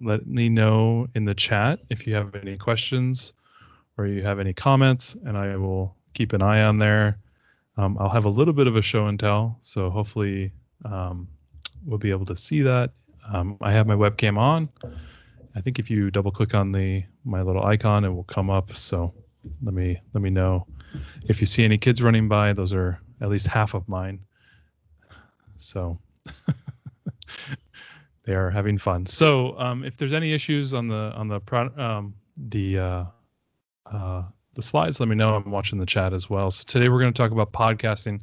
let me know in the chat if you have any questions or you have any comments, and I will keep an eye on there. I'll have a little bit of a show and tell, so hopefully we'll be able to see that. I have my webcam on. I think if you double click on my little icon, it will come up. So let me know if you see any kids running by. Those are at least half of mine. So they are having fun. So if there's any issues on the slides, let me know. I'm watching the chat as well. So today we're going to talk about podcasting,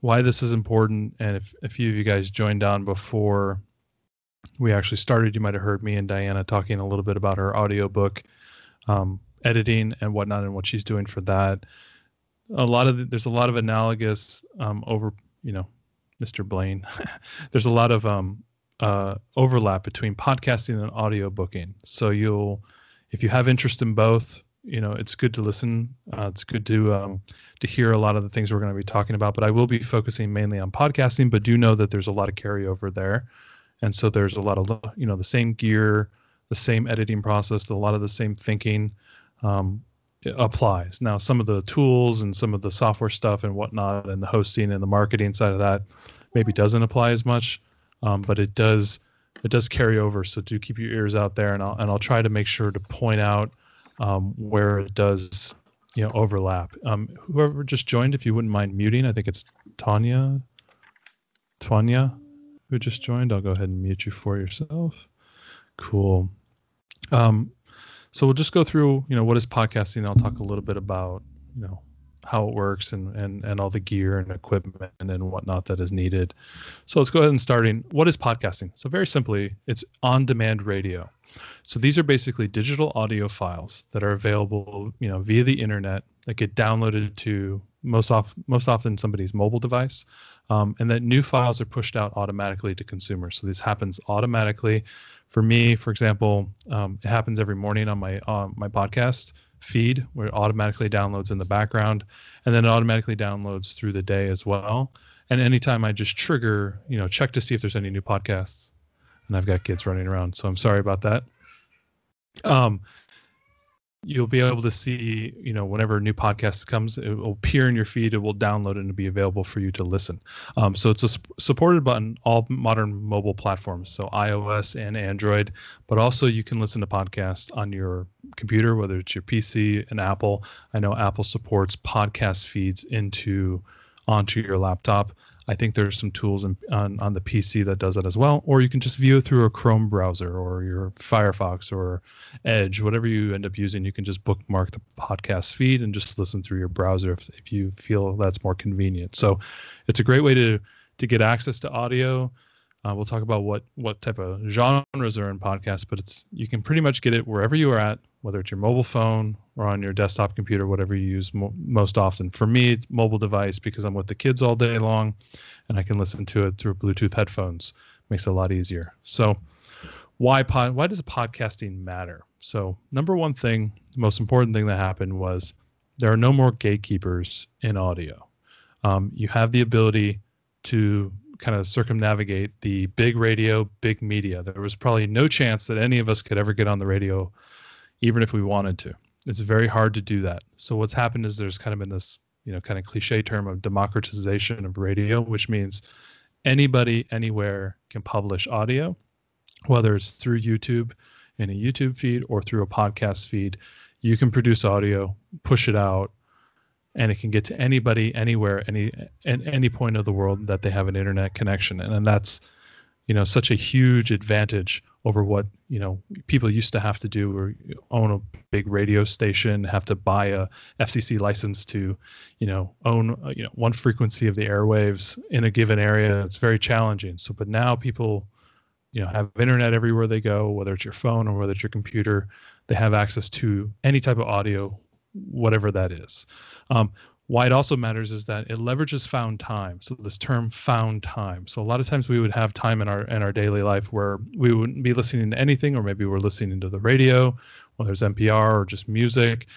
why this is important, and if a few of you guys joined on before we actually started, you might have heard me and Diana talking a little bit about her audiobook editing and whatnot, and what she's doing for that. There's a lot of analogous over, Mr. Blaine. There's a lot of overlap between podcasting and audio booking. So if you have interest in both, it's good to listen. It's good to hear a lot of the things we're going to be talking about. But I will be focusing mainly on podcasting. But do know that there's a lot of carryover there, and so there's a lot of the same gear, the same editing process, a lot of the same thinking applies. Now, some of the tools and some of the software stuff and whatnot, and the hosting and the marketing side of that, maybe doesn't apply as much, but it does carry over. So do keep your ears out there, and I'll try to make sure to point out where it does overlap. Whoever just joined, if you wouldn't mind muting, I think it's Tanya who just joined. I'll go ahead and mute you for yourself. Cool. So we'll just go through, what is podcasting. I'll talk a little bit about, how it works and all the gear and equipment and whatnot that is needed. So let's go ahead and starting. What is podcasting? So very simply, it's on-demand radio. So these are basically digital audio files that are available, via the internet that get downloaded to most often somebody's mobile device, and that new files are pushed out automatically to consumers. So this happens automatically. For me, for example, it happens every morning on my podcast feed, where it automatically downloads in the background, and then it automatically downloads through the day as well. And anytime I just trigger, check to see if there's any new podcasts, and I've got kids running around, so I'm sorry about that. You'll be able to see, whenever a new podcast comes, it will appear in your feed, it will download and be available for you to listen. So it's supported on all modern mobile platforms, so iOS and Android, but also you can listen to podcasts on your computer, whether it's your PC and Apple. I know Apple supports podcast feeds onto your laptop. I think there's some tools on the PC that does that as well, or you can just view it through a Chrome browser or your Firefox or Edge, whatever you end up using. You can just bookmark the podcast feed and just listen through your browser if you feel that's more convenient. So it's a great way to get access to audio. We'll talk about what type of genres are in podcasts, but you can pretty much get it wherever you are at, whether it's your mobile phone or on your desktop computer, whatever you use most often. For me, it's mobile device because I'm with the kids all day long, and I can listen to it through Bluetooth headphones. Makes it a lot easier. So why does podcasting matter? So number one thing, the most important thing that happened was there are no more gatekeepers in audio. You have the ability to kind of circumnavigate the big radio, big media. There was probably no chance that any of us could ever get on the radio, even if we wanted to. It's very hard to do that. So what's happened is there's kind of been this, kind of cliche term of democratization of radio, which means anybody, anywhere can publish audio, whether it's through YouTube in a YouTube feed or through a podcast feed. You can produce audio, push it out, and it can get to anybody, anywhere, at any point of the world that they have an internet connection. And that's, such a huge advantage over what, people used to have to do, or own a big radio station, have to buy a FCC license to, own, one frequency of the airwaves in a given area. It's very challenging. So, but now people, have internet everywhere they go, whether it's your phone or whether it's your computer, they have access to any type of audio, whatever that is. Why it also matters is that it leverages found time. So this term found time. So a lot of times we would have time in our daily life where we wouldn't be listening to anything, or maybe we're listening to the radio, whether it's NPR or just music.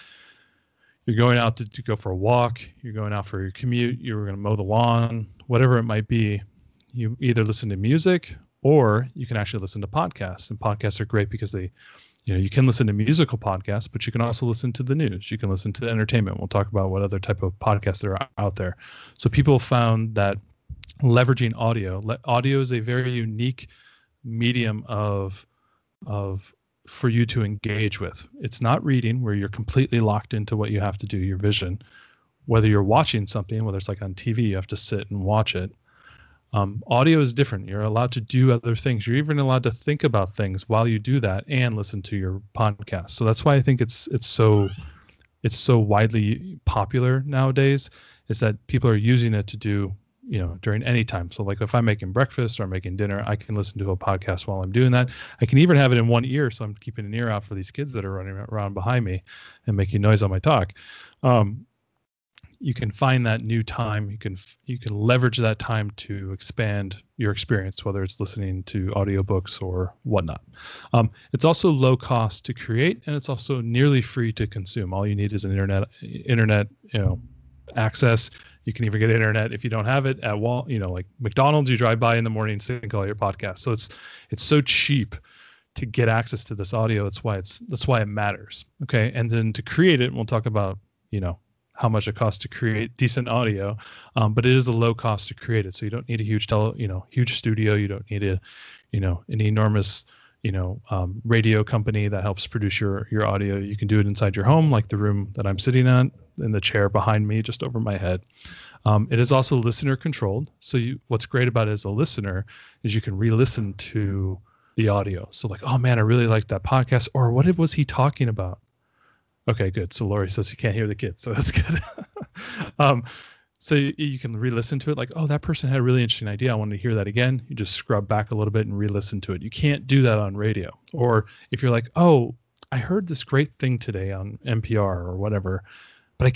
You're going out to go for a walk. You're going out for your commute. You're going to mow the lawn, whatever it might be. You either listen to music or you can actually listen to podcasts. And podcasts are great because you can listen to musical podcasts, but you can also listen to the news. You can listen to entertainment. We'll talk about what other type of podcasts there are out there. So people found that leveraging audio is a very unique medium of for you to engage with. It's not reading where you're completely locked into what you have to do, your vision. Whether you're watching something, whether it's like on TV, you have to sit and watch it. Audio is different. You're allowed to do other things. You're even allowed to think about things while you do that and listen to your podcast. So that's why I think it's so widely popular nowadays, is that people are using it to do, during any time. So like if I'm making breakfast or I'm making dinner, I can listen to a podcast while I'm doing that. I can even have it in one ear, so I'm keeping an ear out for these kids that are running around behind me and making noise on my talk. You can find that new time. You can leverage that time to expand your experience, whether it's listening to audiobooks or whatnot. It's also low cost to create, and it's also nearly free to consume. All you need is an internet, access. You can even get internet if you don't have it at like McDonald's. You drive by in the morning, sync all your podcasts. So it's so cheap to get access to this audio. That's why it matters. Okay, and then to create it, we'll talk about how much it costs to create decent audio, but it is a low cost to create it. So you don't need a huge huge studio. You don't need an enormous, radio company that helps produce your audio. You can do it inside your home, like the room that I'm sitting in the chair behind me, just over my head. It is also listener controlled. So what's great about it as a listener is you can re-listen to the audio. So like, oh man, I really liked that podcast, or what was he talking about? Okay, good. So Lori says you can't hear the kids, so that's good. So you can re-listen to it like, oh, that person had a really interesting idea. I wanted to hear that again. You just scrub back a little bit and re-listen to it. You can't do that on radio. Or if you're like, oh, I heard this great thing today on NPR or whatever, but I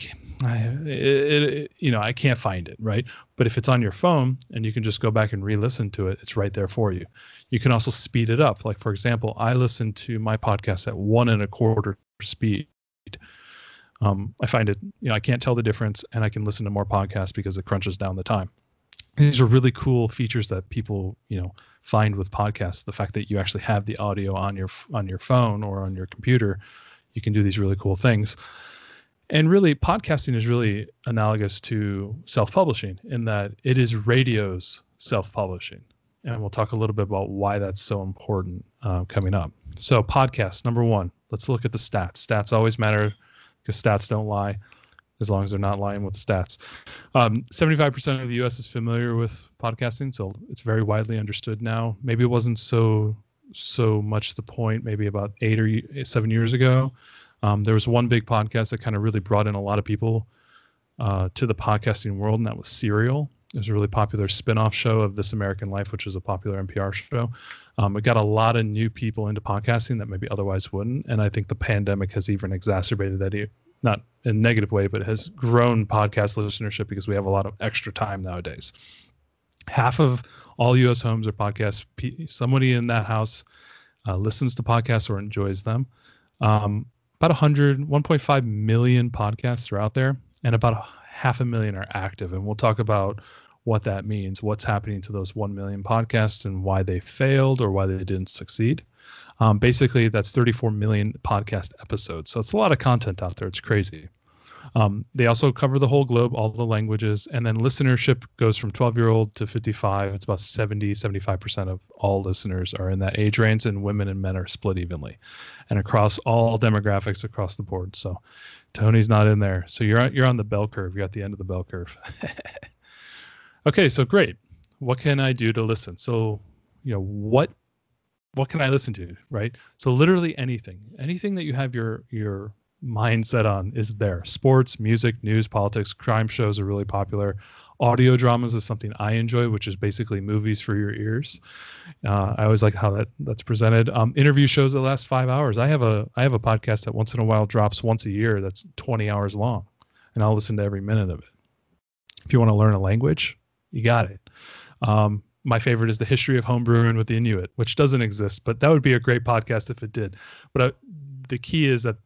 can't find it, right? But if it's on your phone and you can just go back and re-listen to it, it's right there for you. You can also speed it up. Like, for example, I listen to my podcast at 1 1/4 speed. I find it, I can't tell the difference, and I can listen to more podcasts because it crunches down the time. And these are really cool features that people, find with podcasts. The fact that you actually have the audio on your phone or on your computer, you can do these really cool things. And really, podcasting is really analogous to self-publishing in that it is radio's self-publishing. And we'll talk a little bit about why that's so important coming up. So podcasts, number one, let's look at the stats. Stats always matter because stats don't lie, as long as they're not lying with the stats. 75% of the U.S. is familiar with podcasting, so it's very widely understood now. Maybe it wasn't so much the point maybe about 8 or 7 years ago. There was one big podcast that kind of really brought in a lot of people to the podcasting world, and that was Serial. It was a really popular spin-off show of This American Life, which is a popular NPR show. It got a lot of new people into podcasting that maybe otherwise wouldn't. And I think the pandemic has even exacerbated that, not in a negative way, but it has grown podcast listenership because we have a lot of extra time nowadays. Half of all U.S. homes are podcasts. Somebody in that house listens to podcasts or enjoys them. About 1.5 million podcasts are out there, and about 500,000 are active. And we'll talk about what that means, what's happening to those 1 million podcasts and why they failed or why they didn't succeed. Basically, that's 34 million podcast episodes. So it's a lot of content out there. It's crazy. They also cover the whole globe, all the languages, and then listenership goes from 12-year-old to 55. It's about 75% of all listeners are in that age range, and women and men are split evenly and across all demographics across the board. So Tony's not in there. So you're on the bell curve. You're at the end of the bell curve. Okay, so great. What can I do to listen? So, what can I listen to, right? So literally anything that you have your mindset on is there. Sports, music, news, politics, crime shows are really popular. Audio dramas is something I enjoy, which is basically movies for your ears. I always like how that's presented. Interview shows that last 5 hours. I have a podcast that once in a while drops once a year that's 20 hours long, and I'll listen to every minute of it. If you want to learn a language, you got it. My favorite is the history of homebrewing with the Inuit, which doesn't exist, but that would be a great podcast if it did. But the key is that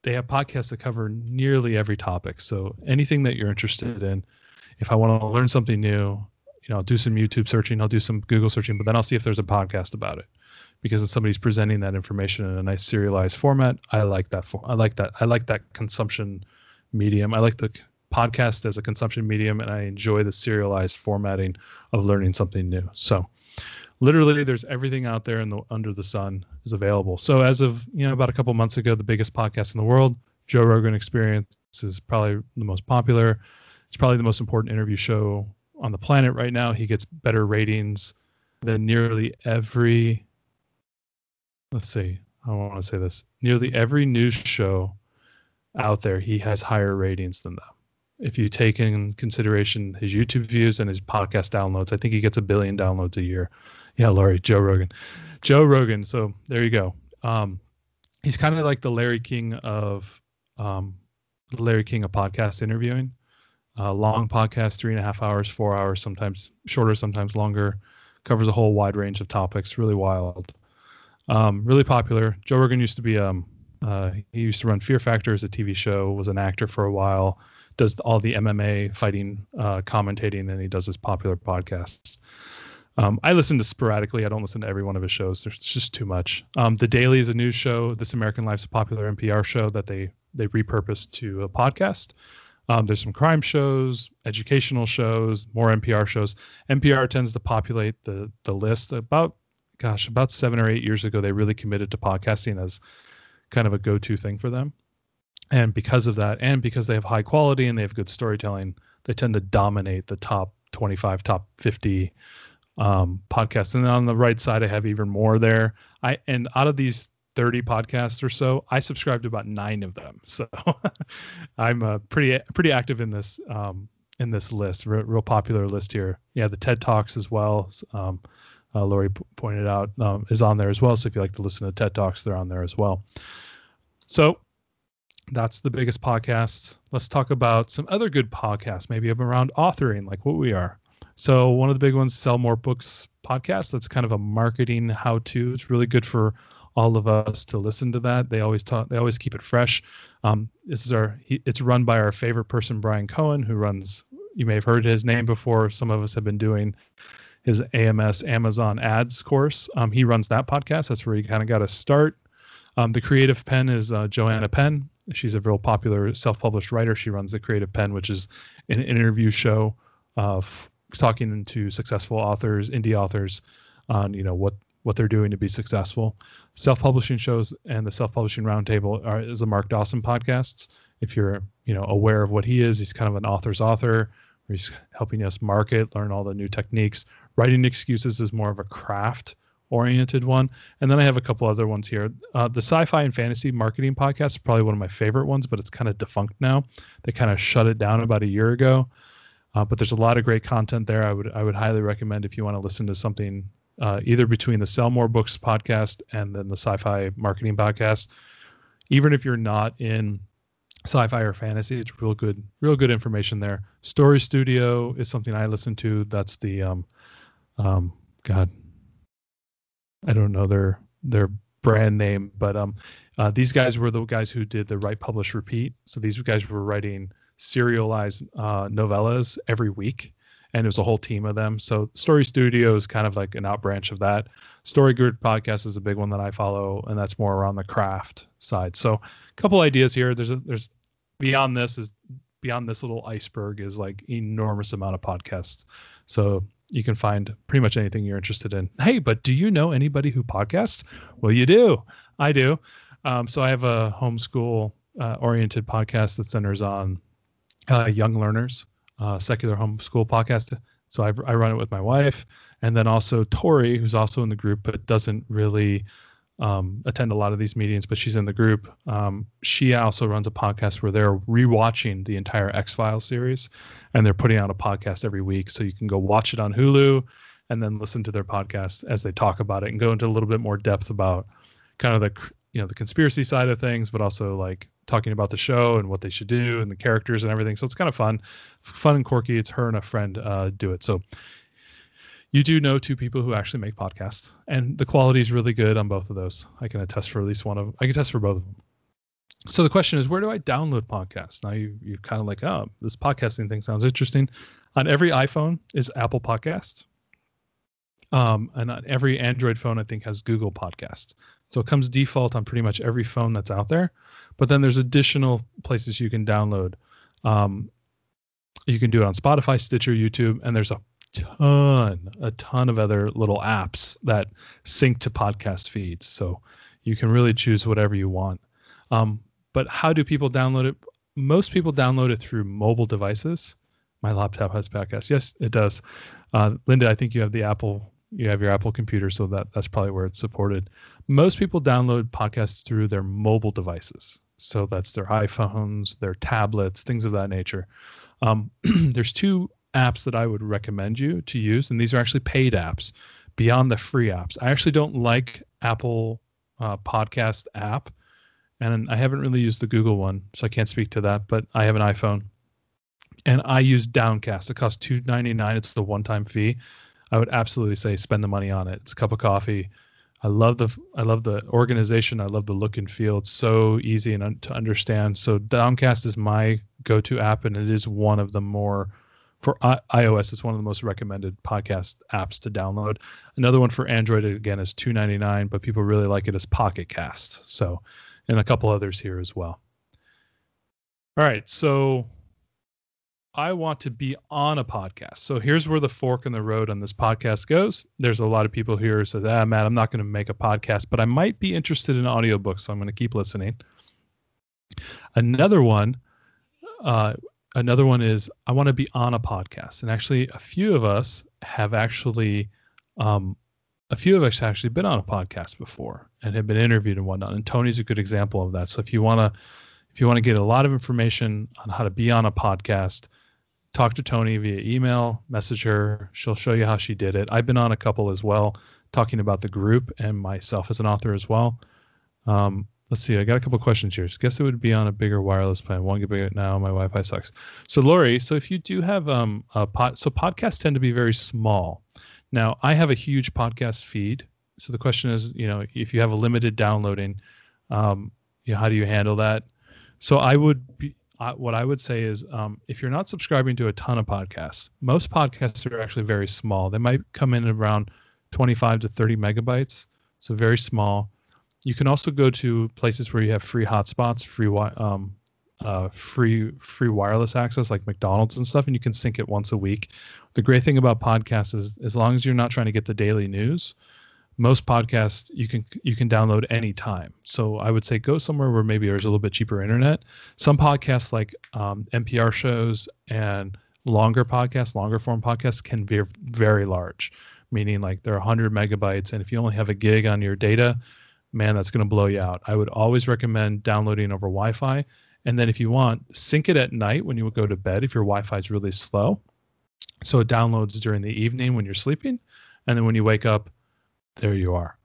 they have podcasts that cover nearly every topic. So anything that you're interested in, if I want to learn something new, I'll do some YouTube searching, I'll do some Google searching, but then I'll see if there's a podcast about it, because if somebody's presenting that information in a nice serialized format, I like that. I like that consumption medium. I like the podcast as a consumption medium, and I enjoy the serialized formatting of learning something new. So literally there's everything out there under the sun is available. So as of, about a couple months ago, the biggest podcast in the world, Joe Rogan Experience, is probably the most popular. It's probably the most important interview show on the planet right now. He gets better ratings than nearly every, nearly every news show out there. He has higher ratings than them. If you take in consideration his YouTube views and his podcast downloads, I think he gets 1 billion downloads a year. Yeah, Laurie, Joe Rogan. So there you go. He's kind of like the Larry King of podcast interviewing. Long podcast, 3.5 hours, 4 hours, sometimes shorter, sometimes longer. Covers a whole wide range of topics. Really wild. Really popular. Joe Rogan used to be he used to run Fear Factor as a TV show. Was an actor for a while. Does all the MMA fighting commentating, and he does his popular podcasts. I listen to sporadically. I don't listen to every one of his shows. There's just too much. The Daily is a news show. This American Life's a popular NPR show that they repurposed to a podcast. There's some crime shows, educational shows, more NPR shows. NPR tends to populate the list. About 7 or 8 years ago, they really committed to podcasting as kind of a go-to thing for them. And because of that, and because they have high quality and they have good storytelling, they tend to dominate the top 25, top 50 podcasts. And then on the right side, I have even more there. And out of these 30 podcasts or so, I subscribe to about 9 of them. So I'm pretty active in this list, real popular list here. Yeah, the TED Talks as well. Lori pointed out is on there as well. So if you like to listen to TED Talks, they're on there as well. So that's the biggest podcast. Let's talk about some other good podcasts, maybe around authoring, like what we are. So one of the big ones, Sell More Books podcast. That's kind of a marketing how-to. It's really good for all of us to listen to that. They always keep it fresh. It's run by our favorite person, Brian Cohen, who runs, you may have heard his name before. Some of us have been doing his Amazon ads course. He runs that podcast. That's where you kind of got to start. The Creative Pen is Joanna Penn. She's a real popular self-published writer. She runs the Creative Pen, which is an interview show talking to successful authors, indie authors, on what they're doing to be successful. Self-publishing shows and the Self-Publishing Roundtable is a Mark Dawson podcast. If you're aware of what he is, he's kind of an author's author. Where he's helping us market, learn all the new techniques. Writing Excuses is more of a craft-oriented one. And then I have a couple other ones here. The Sci-Fi and Fantasy Marketing Podcast is probably one of my favorite ones, but it's kind of defunct now. They kind of shut it down about a year ago. But there's a lot of great content there. I would highly recommend if you want to listen to something either between the Sell More Books podcast and then the Sci-Fi Marketing Podcast. Even if you're not in sci-fi or fantasy, it's real good information there. Story Studio is something I listen to. That's the God, I don't know their brand name, but these guys were the guys who did the Write, Publish, Repeat. So these guys were writing serialized novellas every week, and it was a whole team of them. So Story Studio is kind of like an out branch of that. Story Grid Podcast is a big one that I follow, and that's more around the craft side. So a couple ideas here. There's beyond this little iceberg is like enormous amount of podcasts. So you can find pretty much anything you're interested in. Hey, but do you know anybody who podcasts? Well, you do. I do. So I have a homeschool oriented podcast that centers on young learners, secular homeschool podcast. So I run it with my wife, and then also Tori, who's also in the group but doesn't really attend a lot of these meetings, but she's in the group. She also runs a podcast where they're rewatching the entire X-Files series, and they're putting out a podcast every week. So you can go watch it on Hulu and then listen to their podcast as they talk about it and go into a little bit more depth about kind of the conspiracy side of things, but also like talking about the show and what they should do and the characters and everything. So it's kind of fun and quirky. It's her and a friend do it. So you do know 2 people who actually make podcasts, and the quality is really good on both of those. I can attest for at least one of them. I can attest for both of them. So the question is, where do I download podcasts? Now you're kind of like, oh, this podcasting thing sounds interesting. On every iPhone is Apple Podcast. And on every Android phone, I think, has Google Podcast. So it comes default on pretty much every phone that's out there. But then there's additional places you can download. You can do it on Spotify, Stitcher, YouTube, and there's a ton of other little apps that sync to podcast feeds. So you can really choose whatever you want. But how do people download it? Most people download it through mobile devices. My laptop has podcast. Yes, it does. Linda, I think you have your Apple computer, so that's probably where it's supported. Most people download podcasts through their mobile devices. So that's their iPhones, their tablets, things of that nature. There's two apps that I would recommend you to use, and these are actually paid apps beyond the free apps. I actually don't like Apple podcast app, and I haven't really used the Google one, so I can't speak to that, but I have an iPhone, and I use Downcast. It costs $2.99. It's a one-time fee. I would absolutely say spend the money on it. It's a cup of coffee. I love the organization. I love the look and feel. It's so easy and to understand. So Downcast is my go-to app, and it is one of the more, for iOS, it's one of the most recommended podcast apps to download. Another one for Android, again, is $2.99, but people really like it as Pocket Cast. So, and a couple others here as well. All right, so I want to be on a podcast. So here's where the fork in the road on this podcast goes. There's a lot of people here who says, Matt, I'm not going to make a podcast, but I might be interested in audiobooks, so I'm going to keep listening. Another one is I want to be on a podcast. And actually, a few of us have actually been on a podcast before and have been interviewed and whatnot. And Tony's a good example of that. So if you want to get a lot of information on how to be on a podcast, talk to Tony via email, message her. She'll show you how she did it. I've been on a couple as well, talking about the group and myself as an author as well. Let's see. I got a couple questions here. Guess it would be on a bigger wireless plan. 1 gigabit now. My Wi-Fi sucks. So Lori, so if you do have so podcasts tend to be very small. Now I have a huge podcast feed. So the question is, if you have a limited downloading, how do you handle that? So what I would say is, if you're not subscribing to a ton of podcasts, most podcasts are actually very small. They might come in around 25 to 30 megabytes, so very small. You can also go to places where you have free hotspots, free wireless access, like McDonald's and stuff, and you can sync it once a week. The great thing about podcasts is, as long as you're not trying to get the daily news, most podcasts you can download anytime. So I would say go somewhere where maybe there's a little bit cheaper internet. Some podcasts like NPR shows and longer form podcasts can be very large, meaning like they're 100 megabytes. And if you only have a gig on your data, man, that's going to blow you out. I would always recommend downloading over Wi-Fi. And then if you want, sync it at night when you go to bed if your Wi-Fi is really slow. So it downloads during the evening when you're sleeping. And then when you wake up, there you are.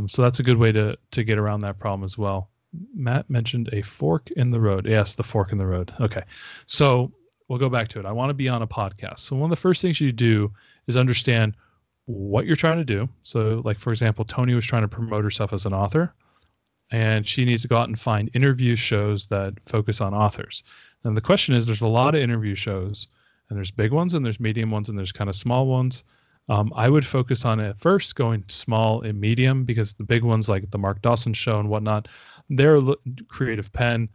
So that's a good way to get around that problem as well. Matt mentioned a fork in the road. Yes, the fork in the road. Okay. So we'll go back to it. I want to be on a podcast. So one of the first things you do is understand what you're trying to do. So like, for example, Tony was trying to promote herself as an author, and she needs to go out and find interview shows that focus on authors. And the question is, there's a lot of interview shows, and there's big ones and there's medium ones and there's kind of small ones. I would focus on it first, going small and medium, because the big ones like the Mark Dawson show and whatnot, they're Creative Pen.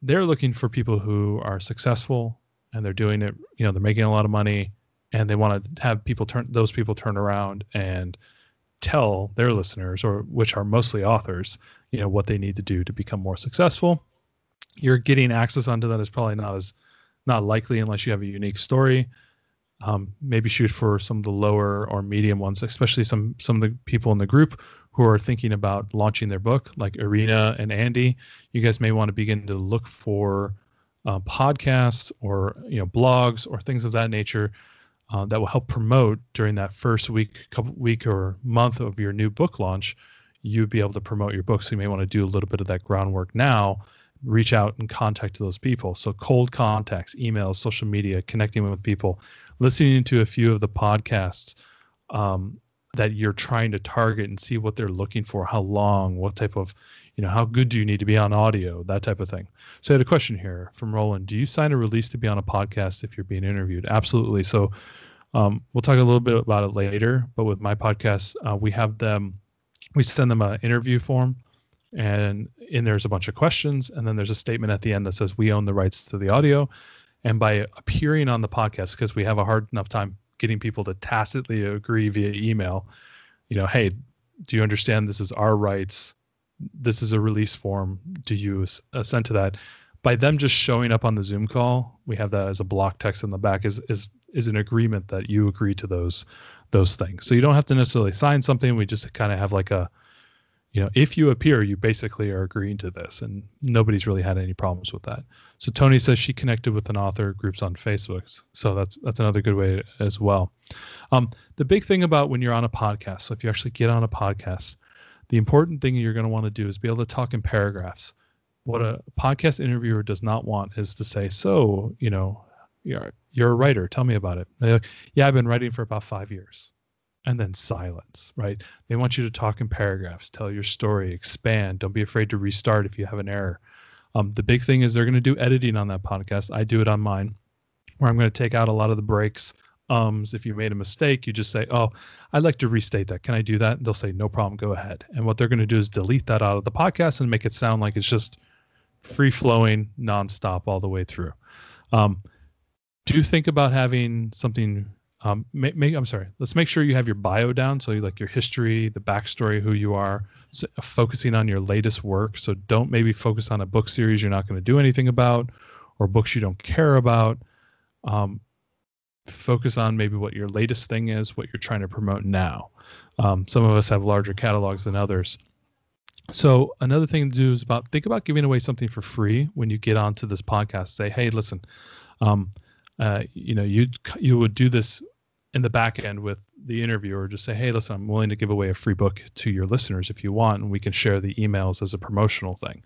They're looking for people who are successful and they're doing it, they're making a lot of money, and they want to have those people turn around and tell their listeners, or which are mostly authors, what they need to do to become more successful. You're getting access onto that is probably not likely unless you have a unique story. Maybe shoot for some of the lower or medium ones, especially some of the people in the group who are thinking about launching their book, like Irina and Andy. You guys may want to begin to look for podcasts or blogs or things of that nature that will help promote during that first week or month of your new book launch. You'd be able to promote your book, so you may want to do a little bit of that groundwork now. Reach out and contact those people. So cold contacts, emails, social media, connecting with people, listening to a few of the podcasts. that you're trying to target and see what they're looking for, how long, what type of, how good do you need to be on audio, that type of thing. So I had a question here from Roland. Do you sign a release to be on a podcast if you're being interviewed? Absolutely. So we'll talk a little bit about it later, but with my podcast, we send them an interview form, and in there's a bunch of questions, and then there's a statement at the end that says we own the rights to the audio. And by appearing on the podcast, because we have a hard enough time getting people to tacitly agree via email, hey, do you understand this is our rights? This is a release form. Do you assent to that? By them just showing up on the Zoom call, we have that as a block text in the back, is an agreement that you agree to those things. So you don't have to necessarily sign something. We just kind of have like a, if you appear, you basically are agreeing to this, and nobody's really had any problems with that. So Tony says she connected with an author groups on Facebook. So that's another good way as well. The big thing about when you're on a podcast, so if you actually get on a podcast, the important thing you're going to want to do is be able to talk in paragraphs. What a podcast interviewer does not want is to say, so, you're a writer, tell me about it. They're like, yeah, I've been writing for about 5 years. And then silence, right? They want you to talk in paragraphs, tell your story, expand. Don't be afraid to restart if you have an error. The big thing is they're going to do editing on that podcast. I do it on mine, where I'm going to take out a lot of the breaks. If you made a mistake, you just say, oh, I'd like to restate that. Can I do that? And they'll say, no problem, go ahead. And what they're going to do is delete that out of the podcast and make it sound like it's just free-flowing, nonstop all the way through. Do think about having something... let's make sure you have your bio down. So like your history, the backstory, who you are, focusing on your latest work. So don't maybe focus on a book series you're not going to do anything about, or books you don't care about. Focus on maybe what your latest thing is, what you're trying to promote now. Some of us have larger catalogs than others. So another thing to do is think about giving away something for free when you get onto this podcast. Say, hey, listen, you would do this in the back end with the interviewer. Just say, hey, listen, I'm willing to give away a free book to your listeners if you want, and we can share the emails as a promotional thing.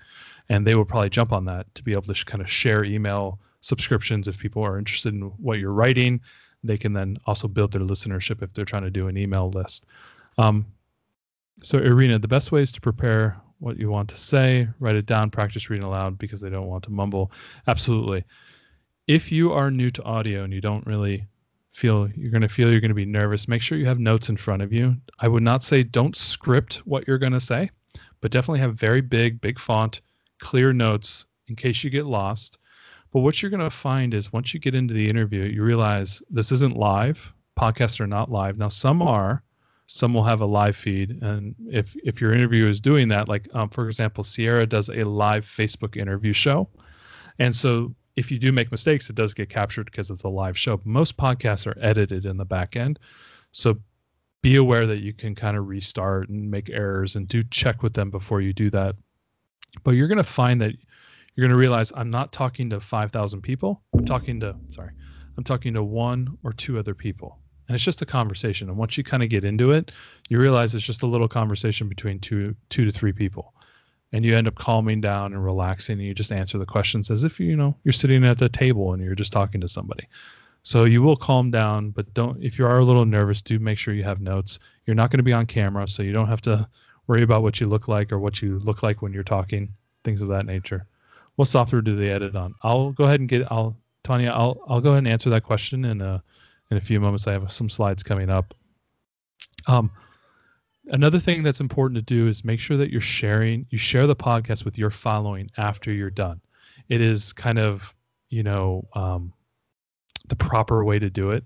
And they will probably jump on that to be able to kind of share email subscriptions. If people are interested in what you're writing, they can then also build their listenership if they're trying to do an email list. So Irina, the best way is to prepare what you want to say, write it down, practice reading aloud because they don't want to mumble. Absolutely. If you are new to audio and you don't really feel you're going to be nervous, make sure you have notes in front of you. I would not say don't script what you're going to say, but definitely have very big font, clear notes in case you get lost. But what you're going to find is once you get into the interview, you realize this isn't live. Podcasts are not live. Now, some are. Some will have a live feed. And if your interview is doing that, like, for example, Sierra does a live Facebook interview show. And so if you do make mistakes, it does get captured because it's a live show. Most podcasts are edited in the back end. So be aware that you can kind of restart and make errors, and do check with them before you do that. But you're going to find that you're going to realize I'm not talking to 5,000 people. I'm talking to one or two other people. And it's just a conversation. And once you kind of get into it, you realize it's just a little conversation between two to three people. And you end up calming down and relaxing, and you just answer the questions as if you're sitting at a table and you're just talking to somebody. So you will calm down, but if you are a little nervous, do make sure you have notes. You're not going to be on camera, so you don't have to worry about what you look like or what you look like when you're talking, things of that nature. What software do they edit on? I'll go ahead and Tanya, I'll go ahead and answer that question in a few moments. I have some slides coming up. Another thing that's important to do is make sure that you share the podcast with your following after you're done. It is kind of, the proper way to do it,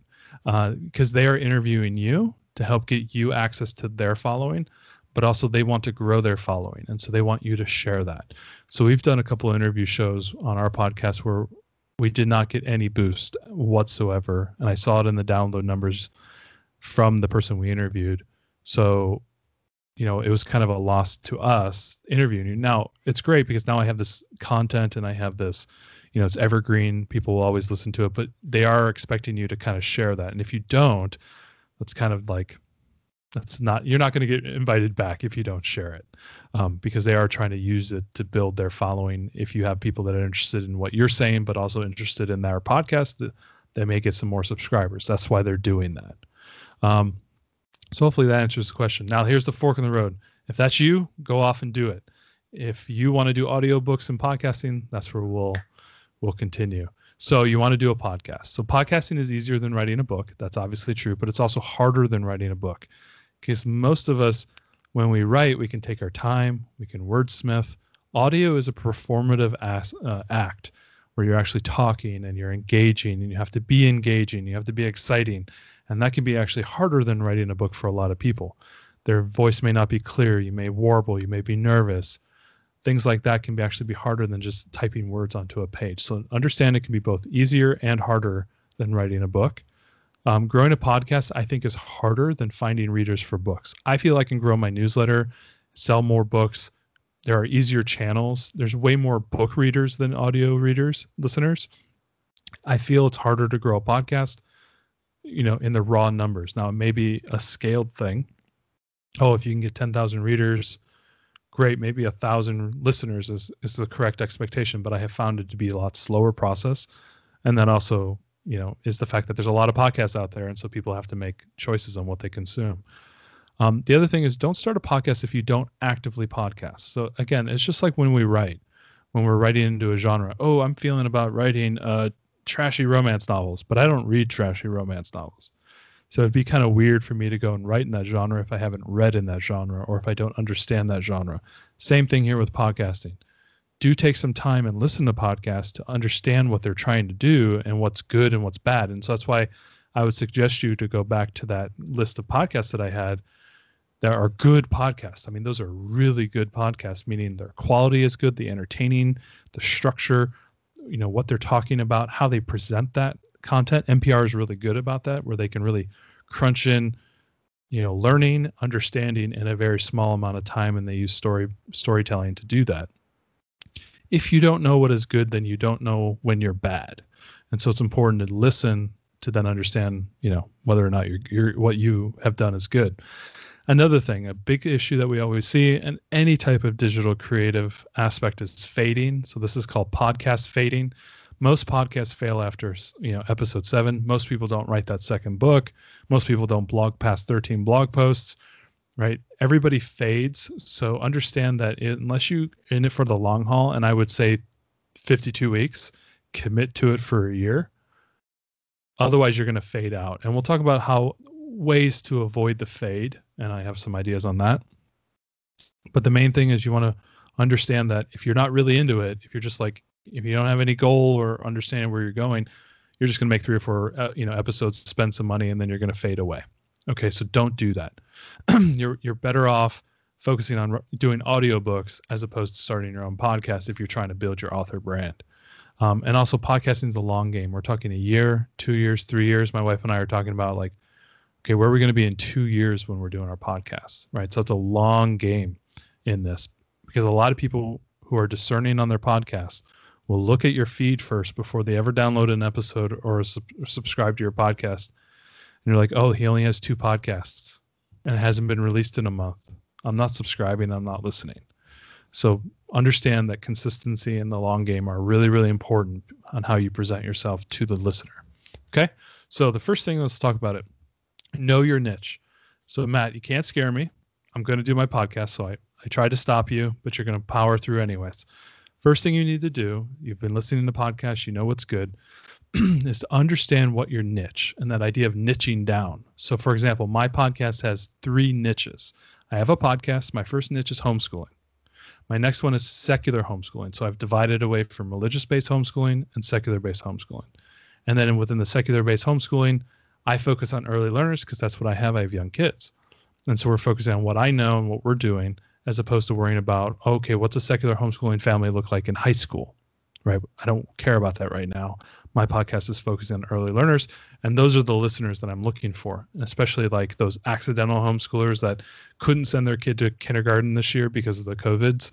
because they are interviewing you to help get you access to their following, but also they want to grow their following. And so they want you to share that. So we've done a couple of interview shows on our podcast where we did not get any boost whatsoever. And I saw it in the download numbers from the person we interviewed. So, it was kind of a loss to us interviewing you. Now it's great because now I have this content and I have this, it's evergreen. People will always listen to it, but they are expecting you to kind of share that. And if you don't, that's kind of like, you're not going to get invited back if you don't share it, because they are trying to use it to build their following. If you have people that are interested in what you're saying, but also interested in their podcast, they may get some more subscribers. That's why they're doing that. So hopefully that answers the question. Now here's the fork in the road. If that's you, go off and do it. If you want to do audiobooks and podcasting, that's where we'll continue. So you want to do a podcast. So podcasting is easier than writing a book. That's obviously true, but it's also harder than writing a book. Because most of us, when we write, we can take our time, we can wordsmith. Audio is a performative act where you're actually talking and you're engaging, and you have to be engaging, you have to be exciting. And that can be actually harder than writing a book for a lot of people. Their voice may not be clear, you may warble, you may be nervous. Things like that can actually be harder than just typing words onto a page. So understand it can be both easier and harder than writing a book. Growing a podcast, I think, is harder than finding readers for books. I feel I can grow my newsletter, sell more books. There are easier channels. There's way more book readers than audio readers, listeners. I feel it's harder to grow a podcast, in the raw numbers. Now, it may be a scaled thing. Oh, if you can get 10,000 readers, great. Maybe 1,000 listeners is the correct expectation, but I have found it to be a lot slower process. And then also, is the fact that there's a lot of podcasts out there. And so people have to make choices on what they consume. The other thing is, don't start a podcast if you don't actively podcast. So again, it's just like when we're writing into a genre. Oh, I'm feeling about writing trashy romance novels, but I don't read trashy romance novels. So it'd be kind of weird for me to go and write in that genre if I haven't read in that genre or if I don't understand that genre. Same thing here with podcasting. Do take some time and listen to podcasts to understand what they're trying to do and what's good and what's bad. And so that's why I would suggest you to go back to that list of podcasts that I had. There are good podcasts. I mean, those are really good podcasts, meaning their quality is good, the entertaining, the structure, what they're talking about, how they present that content. NPR is really good about that, where they can really crunch in, learning, understanding in a very small amount of time, and they use storytelling to do that. If you don't know what is good, then you don't know when you're bad. And so it's important to listen to then understand, whether or not what you have done is good. Another thing, a big issue that we always see in any type of digital creative aspect is fading. So this is called podcast fading. Most podcasts fail after, episode 7. Most people don't write that second book. Most people don't blog past 13 blog posts, right? Everybody fades. So understand that unless you're in it for the long haul, and I would say 52 weeks, commit to it for a year. Otherwise, you're going to fade out. And we'll talk about ways to avoid the fade. And I have some ideas on that. But the main thing is you want to understand that if you're not really into it, if you don't have any goal or understand where you're going, you're just going to make 3 or 4, episodes, spend some money, and then you're going to fade away. Okay. So don't do that. You're better off focusing on doing audiobooks as opposed to starting your own podcast if you're trying to build your author brand. And also podcasting is a long game. We're talking a year, 2 years, 3 years. My wife and I are talking about okay, where are we going to be in 2 years when we're doing our podcast, right? So it's a long game in this, because a lot of people who are discerning on their podcast will look at your feed first before they ever download an episode or subscribe to your podcast. And you're like, oh, he only has 2 podcasts and it hasn't been released in a month. I'm not subscribing. I'm not listening. So understand that consistency and the long game are really, really important on how you present yourself to the listener. Okay. So the first thing, let's talk about it. Know your niche. So Matt, you can't scare me. I'm going to do my podcast. So I tried to stop you, but you're going to power through anyways. First thing you need to do, you've been listening to podcasts, you know what's good, is to understand what your niche, and that idea of niching down. So for example, my podcast has 3 niches. I have a podcast. My first niche is homeschooling. My next one is secular homeschooling. So I've divided away from religious-based homeschooling and secular-based homeschooling. And then within the secular-based homeschooling, I focus on early learners because that's what I have. I have young kids. And so we're focusing on what I know and what we're doing, as opposed to worrying about, okay, what's a secular homeschooling family look like in high school, right? I don't care about that right now. My podcast is focusing on early learners, and those are the listeners that I'm looking for, especially like those accidental homeschoolers that couldn't send their kid to kindergarten this year because of the COVIDs.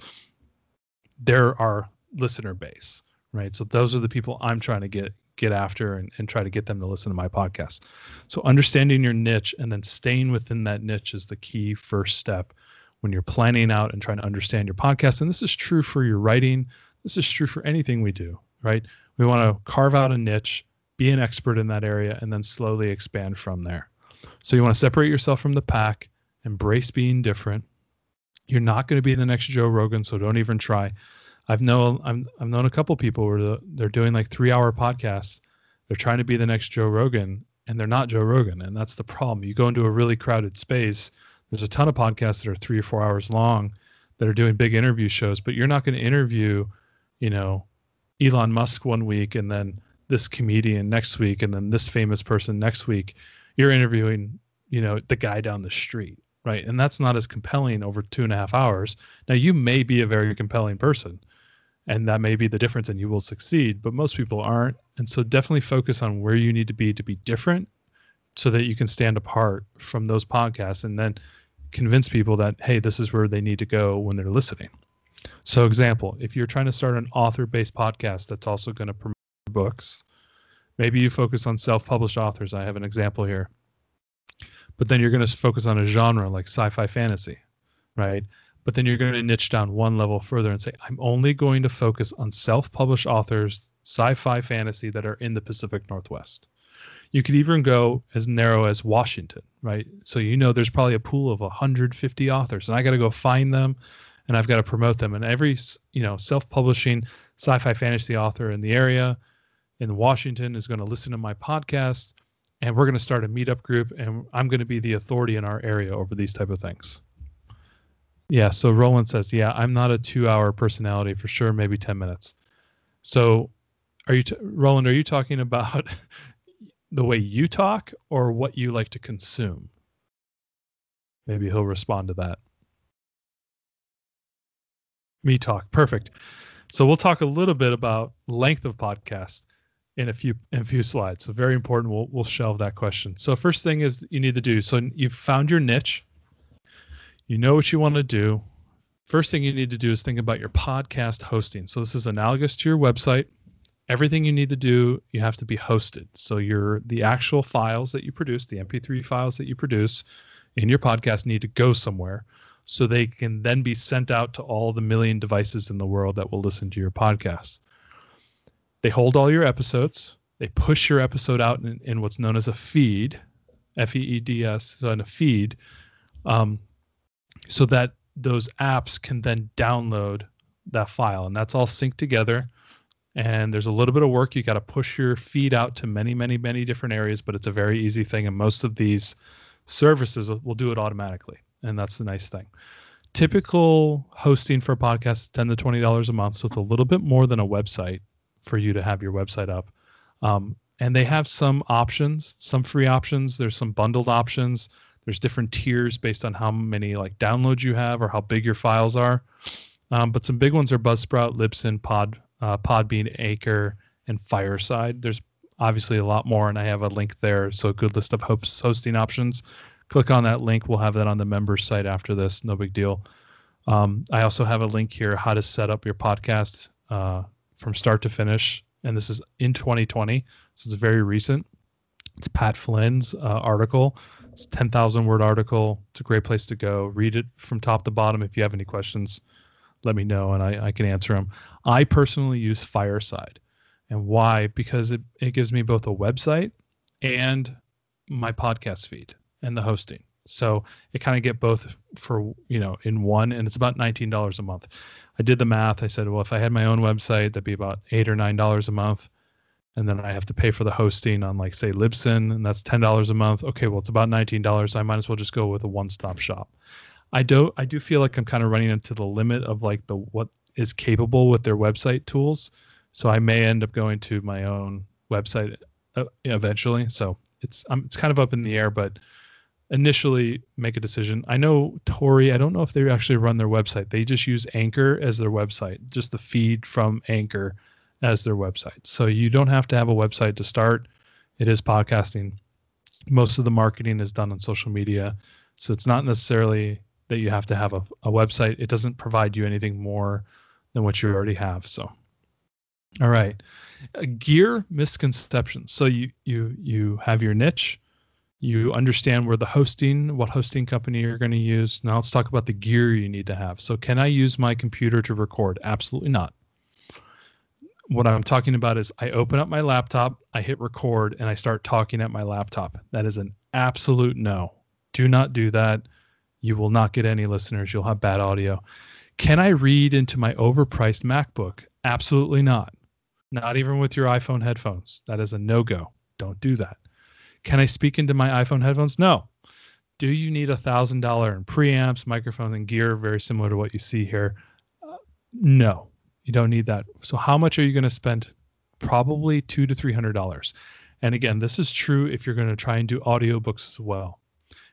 They're our listener base, right? So those are the people I'm trying to get after and try to get them to listen to my podcast. So understanding your niche and then staying within that niche is the key first step when you're planning out and trying to understand your podcast. And this is true for your writing. This is true for anything we do, right? We want to carve out a niche, be an expert in that area, and then slowly expand from there. So you want to separate yourself from the pack, embrace being different. You're not going to be the next Joe Rogan, so don't even try. I've known a couple people where they're doing like 3-hour podcasts. They're trying to be the next Joe Rogan, and they're not Joe Rogan, and that's the problem. You go into a really crowded space. There's a ton of podcasts that are 3 or 4 hours long that are doing big interview shows, but you're not going to interview, Elon Musk one week and then this comedian next week and then this famous person next week. You're interviewing, the guy down the street, right? And that's not as compelling over 2.5 hours. Now, you may be a very compelling person, and that may be the difference, and you will succeed, but most people aren't. And so definitely focus on where you need to be different so that you can stand apart from those podcasts and then convince people that, hey, this is where they need to go when they're listening. So example, if you're trying to start an author-based podcast that's also going to promote books, maybe you focus on self-published authors. I have an example here. But then you're going to focus on a genre like sci-fi fantasy, right? But then you're going to niche down one level further and say, I'm only going to focus on self-published authors, sci-fi fantasy that are in the Pacific Northwest. You could even go as narrow as Washington, right? So there's probably a pool of 150 authors, and I got to go find them, and I've got to promote them. And every self-publishing sci-fi fantasy author in the area in Washington is going to listen to my podcast, and we're going to start a meetup group, and I'm going to be the authority in our area over these type of things. Yeah, so Roland says, yeah, I'm not a 2-hour personality for sure, maybe 10 minutes. So Roland, are you talking about the way you talk or what you like to consume? Maybe he'll respond to that. Me talk. Perfect. So we'll talk a little bit about length of podcast in a few slides. So very important. We'll shelve that question. So first thing is you need to do. So you've found your niche. You know what you want to do. First thing you need to do is think about your podcast hosting. So this is analogous to your website. Everything you need to do, you have to be hosted. So the actual files that you produce, the MP3 files that you produce in your podcast need to go somewhere so they can then be sent out to all the million devices in the world that will listen to your podcast. They hold all your episodes. They push your episode out in what's known as a feed, F-E-E-D-S, so in a feed, so that those apps can then download that file. And that's all synced together. And there's a little bit of work. You got to push your feed out to many, many, many different areas, but it's a very easy thing. And most of these services will do it automatically. And that's the nice thing. Typical hosting for a podcast is $10 to $20 a month. So it's a little bit more than a website for you to have your website up. And they have some options, some free options. There's some bundled options. There's different tiers based on how many downloads you have or how big your files are. But some big ones are Buzzsprout, Libsyn, Podbean, Anchor, and Fireside. There's obviously a lot more, and I have a link there. So a good list of hosting options. Click on that link. We'll have that on the members site after this. No big deal. I also have a link here, how to set up your podcast from start to finish. And this is in 2020, so it's very recent. It's Pat Flynn's article. It's a 10,000 word article. It's a great place to go. Read it from top to bottom. If you have any questions, let me know and I can answer them. I personally use Fireside. And why? Because it gives me both a website and my podcast feed and the hosting. So it kind of get both for, in one, and it's about $19 a month. I did the math. I said, well, if I had my own website, that'd be about $8 or $9 a month. And then I have to pay for the hosting on say Libsyn, and that's $10 a month. Okay, well, it's about $19. I might as well just go with a one-stop shop. I do feel like I'm kind of running into the limit of what is capable with their website tools. So I may end up going to my own website eventually. So it's kind of up in the air, but initially make a decision. I know Tori, I don't know if they actually run their website. They just use Anchor as their website, just the feed from Anchor as their website. So you don't have to have a website to start. It is podcasting. Most of the marketing is done on social media. So it's not necessarily that you have to have a website. It doesn't provide you anything more than what you already have. So, all right. Gear misconceptions. So you have your niche. You understand what hosting company you're going to use. Now let's talk about the gear you need to have. So can I use my computer to record? Absolutely not. What I'm talking about is I open up my laptop, I hit record, and I start talking at my laptop. That is an absolute no. Do not do that. You will not get any listeners. You'll have bad audio. Can I read into my overpriced MacBook? Absolutely not. Not even with your iPhone headphones. That is a no-go. Don't do that. Can I speak into my iPhone headphones? No. Do you need $1,000 in preamps, microphones, and gear, very similar to what you see here? No, you don't need that. So how much are you going to spend? Probably $200 to $300. And again, this is true if you're going to try and do audiobooks as well.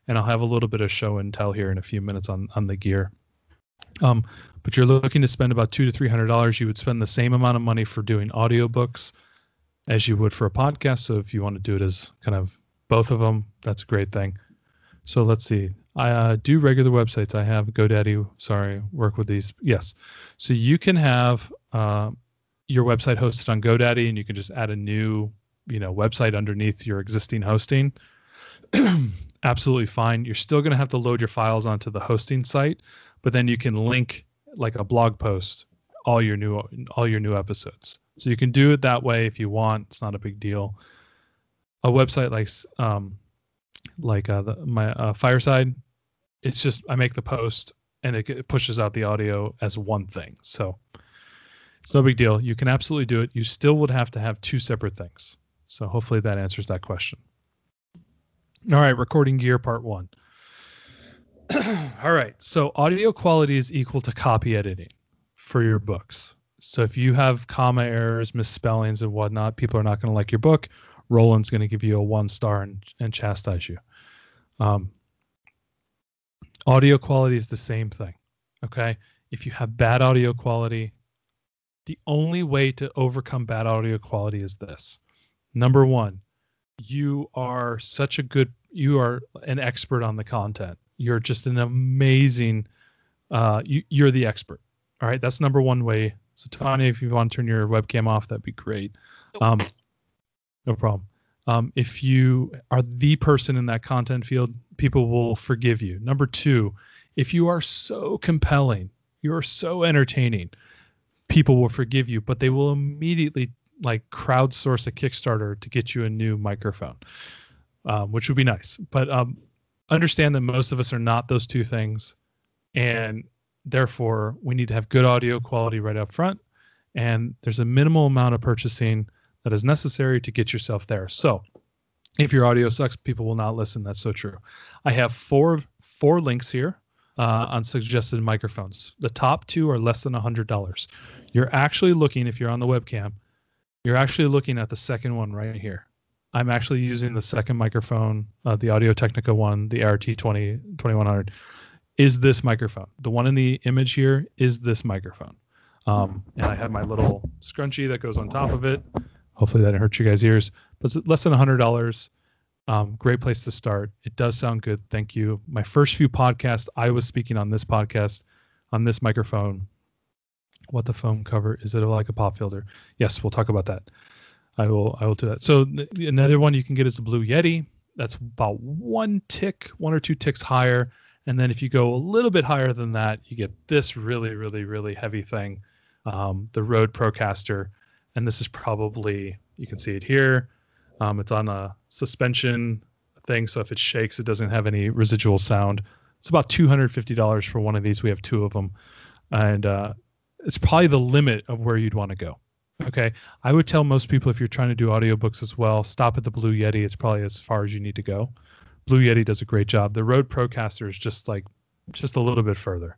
And I'll have a little bit of show and tell here in a few minutes on the gear. But you're looking to spend about $200 to $300. You would spend the same amount of money for doing audiobooks as you would for a podcast. So if you want to do it as kind of both of them, that's a great thing. So let's see. I do regular websites. I have GoDaddy. Sorry, work with these. Yes. So you can have your website hosted on GoDaddy, and you can just add a new, website underneath your existing hosting. Absolutely fine. You're still going to have to load your files onto the hosting site, but then you can link like a blog post all your new episodes. So you can do it that way if you want. It's not a big deal. A website like my Fireside, it's just I make the post and it pushes out the audio as one thing. So it's no big deal. You can absolutely do it. You still would have to have two separate things. So hopefully that answers that question. All right, recording gear part 1. All right, so audio quality is equal to copy editing for your books. So if you have comma errors, misspellings, and whatnot, people are not going to like your book. Roland's going to give you a 1 star and chastise you. Audio quality is the same thing. Okay. If you have bad audio quality, the only way to overcome bad audio quality is this. Number 1, you are an expert on the content. You're just an amazing, you're the expert. All right. That's number 1 way. So Tanya, if you want to turn your webcam off, that'd be great. No problem. If you are the person in that content field, people will forgive you. Number 2, if you are so compelling, you are so entertaining, people will forgive you, but they will immediately crowdsource a Kickstarter to get you a new microphone, which would be nice. But understand that most of us are not those two things. And therefore, we need to have good audio quality right up front. And there's a minimal amount of purchasing that is necessary to get yourself there. So if your audio sucks, people will not listen. That's so true. I have four links here on suggested microphones. The top 2 are less than $100. You're actually looking, if you're on the webcam, you're actually looking at the second one right here. I'm actually using the second microphone, the Audio-Technica one, the RT2100, is this microphone. The one in the image here is this microphone. And I have my little scrunchie that goes on top of it. Hopefully that didn't hurt you guys' ears. But it's less than $100. Great place to start. It does sound good. Thank you. My first few podcasts, I was speaking on this podcast, on this microphone. What the foam cover? Is it like a pop filter? Yes, we'll talk about that. I will do that. So another one you can get is the Blue Yeti. That's about 1 or 2 ticks higher. And then if you go a little bit higher than that, you get this really, really, really heavy thing, the Rode Procaster. And this is probably, you can see it here. It's on a suspension thing. So if it shakes, it doesn't have any residual sound. It's about $250 for one of these. We have 2 of them. And it's probably the limit of where you'd want to go. Okay. I would tell most people, if you're trying to do audiobooks as well, stop at the Blue Yeti. It's probably as far as you need to go. Blue Yeti does a great job. The Rode Procaster is just a little bit further.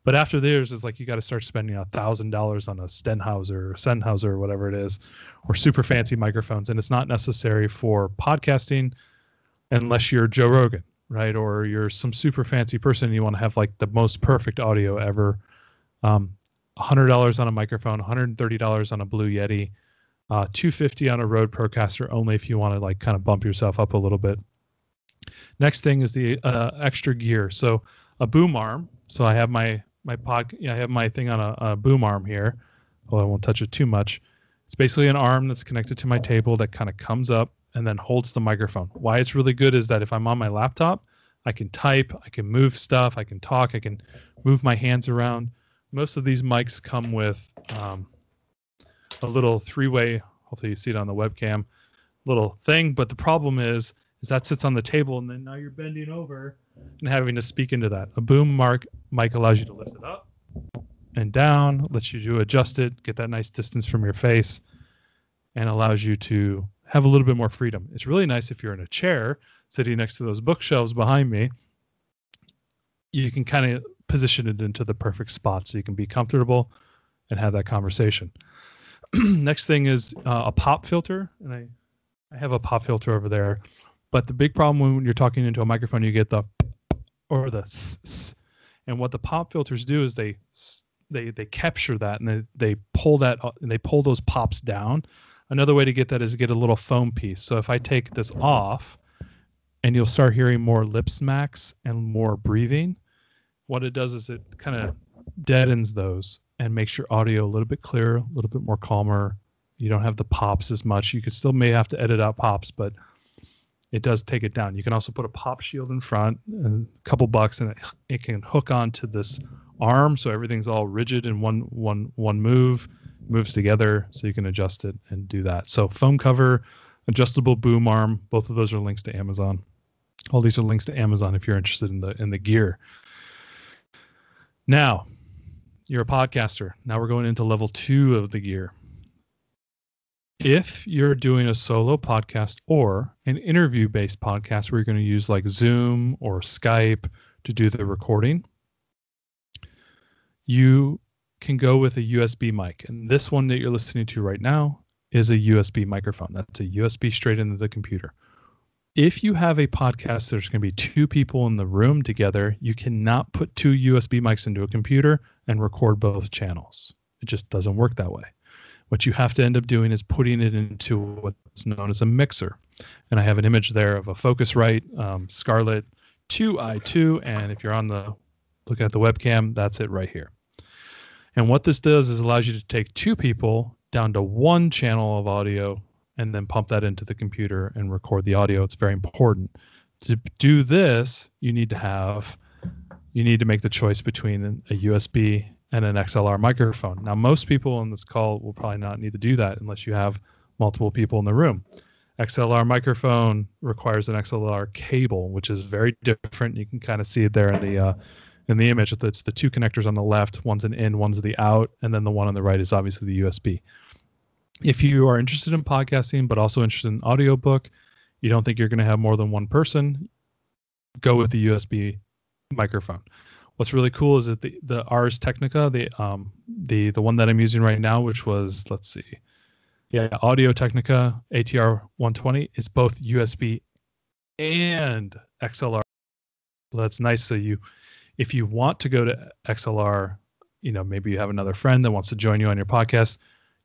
But after theirs is you got to start spending $1,000 on a Sennheiser or Sennheiser or whatever it is, or super fancy microphones. And it's not necessary for podcasting unless you're Joe Rogan, right? Or you're some super fancy person and you want to have the most perfect audio ever. $100 on a microphone, $130 on a Blue Yeti, $250 on a Rode Procaster only if you want to kind of bump yourself up a little bit. Next thing is the extra gear. So a boom arm. So I have I have my thing on a boom arm here. Well, I won't touch it too much. It's basically an arm that's connected to my table that kind of comes up and then holds the microphone. Why it's really good is that if I'm on my laptop, I can type, I can move stuff, I can talk, I can move my hands around. Most of these mics come with a little 3-way, hopefully you see it on the webcam, little thing. But the problem is is that sits on the table, and then now you're bending over and having to speak into that. A boom mic allows you to lift it up and down, lets you to adjust it, get that nice distance from your face, and allows you to have a little bit more freedom. It's really nice if you're in a chair sitting next to those bookshelves behind me. You can kind of position it into the perfect spot so you can be comfortable and have that conversation. Next thing is a pop filter, and I have a pop filter over there. But the big problem when you're talking into a microphone, you get the or the s, and what the pop filters do is they capture that, and they pull that, and they pull those pops down. Another way to get that is to get a little foam piece. So if I take this off, and you'll start hearing more lip smacks and more breathing, what it does is it kind of deadens those and makes your audio a little bit clearer, a little bit more calmer. You don't have the pops as much. You could still may have to edit out pops, but it does take it down. You can also put a pop shield in front, and a couple bucks, and it can hook onto this arm, so everything's all rigid in one move, moves together, so you can adjust it and do that. So foam cover, adjustable boom arm, both of those are links to Amazon. All these are links to Amazon if you're interested in the gear. Now, you're a podcaster. Now we're going into level 2 of the gear. If you're doing a solo podcast or an interview-based podcast where you're going to use like Zoom or Skype to do the recording, you can go with a USB mic. And this one that you're listening to right now is a USB microphone. That's a USB straight into the computer. If you have a podcast, there's going to be 2 people in the room together. You cannot put 2 USB mics into a computer and record both channels. It just doesn't work that way. What you have to end up doing is putting it into what's known as a mixer. And I have an image there of a Focusrite Scarlett 2i2. And if you're looking at the webcam, that's it right here. And what this does is allows you to take 2 people down to 1 channel of audio and then pump that into the computer and record the audio. It's very important. To do this, you need to make the choice between a USB and an XLR microphone. Now, most people on this call will probably not need to do that unless you have multiple people in the room. XLR microphone requires an XLR cable, which is very different. You can kind of see it there in the image. It's the 2 connectors on the left. One's an in, one's the out, and then the one on the right is obviously the USB. If you are interested in podcasting, but also interested in audiobook, you don't think you're going to have more than 1 person, go with the USB microphone. What's really cool is that the Ars Technica, the one that I'm using right now, which was, let's see, Audio Technica ATR 120, is both USB and XLR. Well, that's nice. So if you want to go to XLR, maybe you have another friend that wants to join you on your podcast,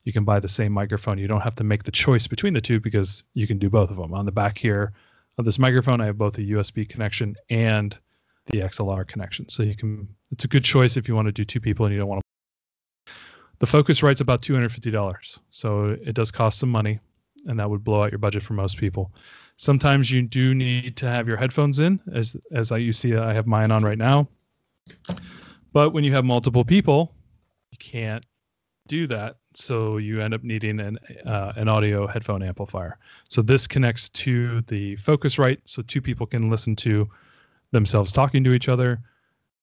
you can buy the same microphone. You don't have to make the choice between the 2 because you can do both of them. On the back here of this microphone, I have both a USB connection and the XLR connection. So it's a good choice if you want to do 2 people and you don't want to. The Focusrite's about $250. So it does cost some money, and that would blow out your budget for most people. Sometimes you do need to have your headphones in, you see I have mine on right now. But when you have multiple people, you can't do that. So you end up needing an audio headphone amplifier. So this connects to the Focusrite, so 2 people can listen to themselves talking to each other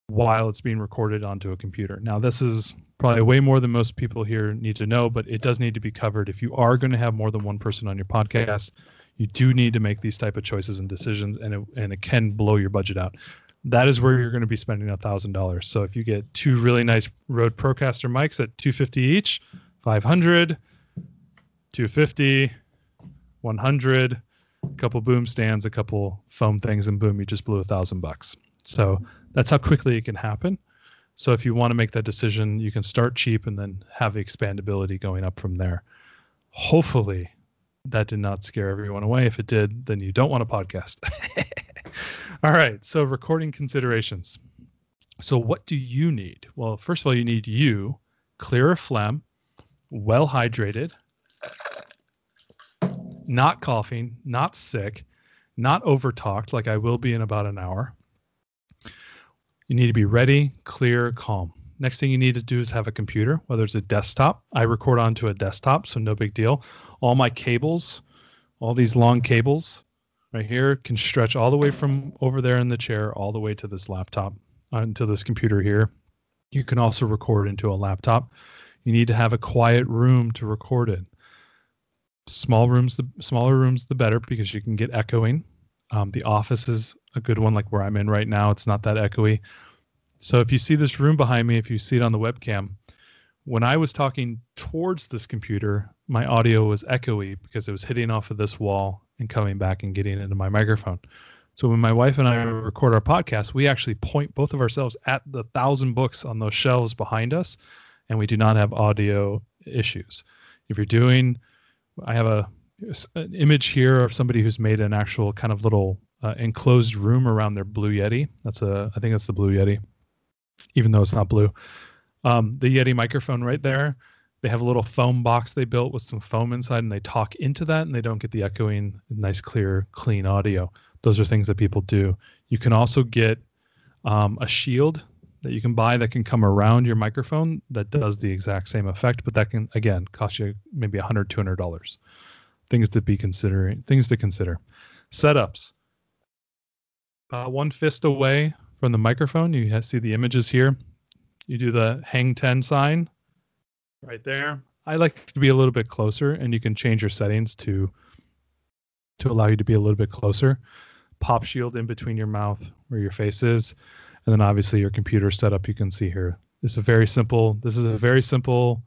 while it's being recorded onto a computer. Now, this is probably way more than most people here need to know, but it does need to be covered. If you are going to have more than 1 person on your podcast, you do need to make these type of choices and decisions, and it can blow your budget out. That is where you're going to be spending $1,000. So if you get 2 really nice Rode Procaster mics at $250 each, $500, $250, $100, a couple boom stands, a couple foam things, and boom, you just blew $1,000. So that's how quickly it can happen. So if you want to make that decision, you can start cheap and then have the expandability going up from there. Hopefully that did not scare everyone away. If it did, then you don't want a podcast. All right. So recording considerations. So what do you need? Well, first of all, you need clear of phlegm, well hydrated, not coughing, not sick, not overtalked like I will be in about an hour. You need to be ready, clear, calm. Next thing you need to do is have a computer, whether it's a desktop. I record onto a desktop, so no big deal. All my cables, all these long cables right here can stretch all the way from over there in the chair all the way to this laptop, onto this computer here. You can also record into a laptop. You need to have a quiet room to record in. Smaller rooms, the better, because you can get echoing. The office is a good one, like where I'm in right now. It's not that echoey. So if you see this room behind me, if you see it on the webcam, when I was talking towards this computer, my audio was echoey because it was hitting off of this wall and coming back and getting into my microphone. So when my wife and I record our podcast, we actually point both of ourselves at the 1,000 books on those shelves behind us, and we do not have audio issues. If you're doing, I have an image here of somebody who's made an actual kind of little enclosed room around their Blue Yeti. I think that's the Blue Yeti, even though it's not blue. The Yeti microphone right there, they have a little foam box they built with some foam inside, and they talk into that, and they don't get the echoing, nice, clear, clean audio. Those are things that people do. You can also get a shield that you can buy that can come around your microphone that does the exact same effect, but that can, again, cost you maybe $100, $200. Things to consider. Setups. About 1 fist away from the microphone, you see the images here. You do the hang 10 sign right there. I like to be a little bit closer, and you can change your settings to allow you to be a little bit closer. Pop shield in between your mouth where your face is, and then obviously your computer setup you can see here. This is a very simple,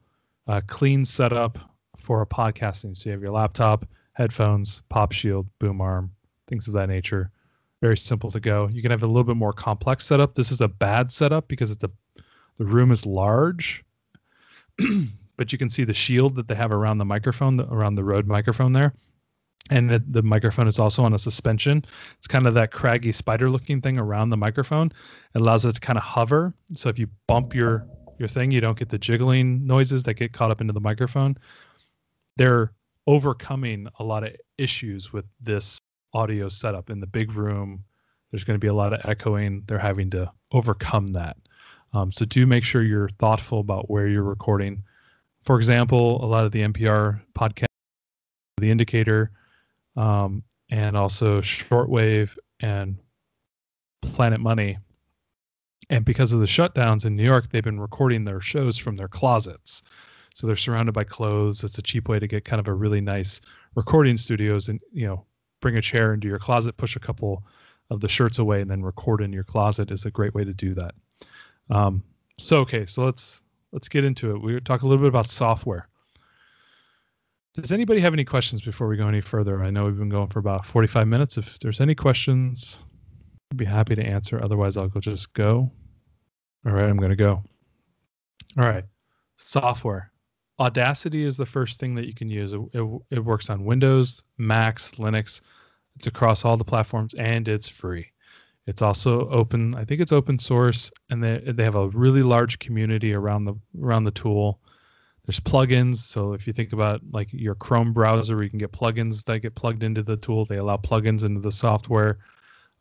clean setup for a podcasting. So you have your laptop, headphones, pop shield, boom arm, things of that nature. Very simple to go. You can have a little bit more complex setup. This is a bad setup because the room is large, but you can see the shield that they have around the microphone, around the Rode microphone there. And the microphone is also on a suspension. It's kind of that craggy spider-looking thing around the microphone. It allows it to kind of hover. So if you bump your thing, you don't get the jiggling noises that get caught up into the microphone. They're overcoming a lot of issues with this audio setup. In the big room, there's going to be a lot of echoing. They're having to overcome that. So do make sure you're thoughtful about where you're recording. For example, a lot of the NPR podcasts, The Indicator, and also Shortwave and Planet Money. And because of the shutdowns in New York, they've been recording their shows from their closets. So they're surrounded by clothes. It's a cheap way to get kind of a really nice recording studios, and, bring a chair into your closet, push a couple of the shirts away, and then record in your closet is a great way to do that. So let's get into it. We talk a little bit about software. Does anybody have any questions before we go any further? I know we've been going for about 45 minutes. If there's any questions, I'd be happy to answer. Otherwise, I'll just go. All right, I'm going to go. All right, software. Audacity is the first thing that you can use. It works on Windows, Macs, Linux. It's across all the platforms, and it's free. It's also open. I think it's open source, and they have a really large community around the tool. There's plugins. So if you think about like your Chrome browser, where you can get plugins that get plugged into the tool, they allow plugins into the software.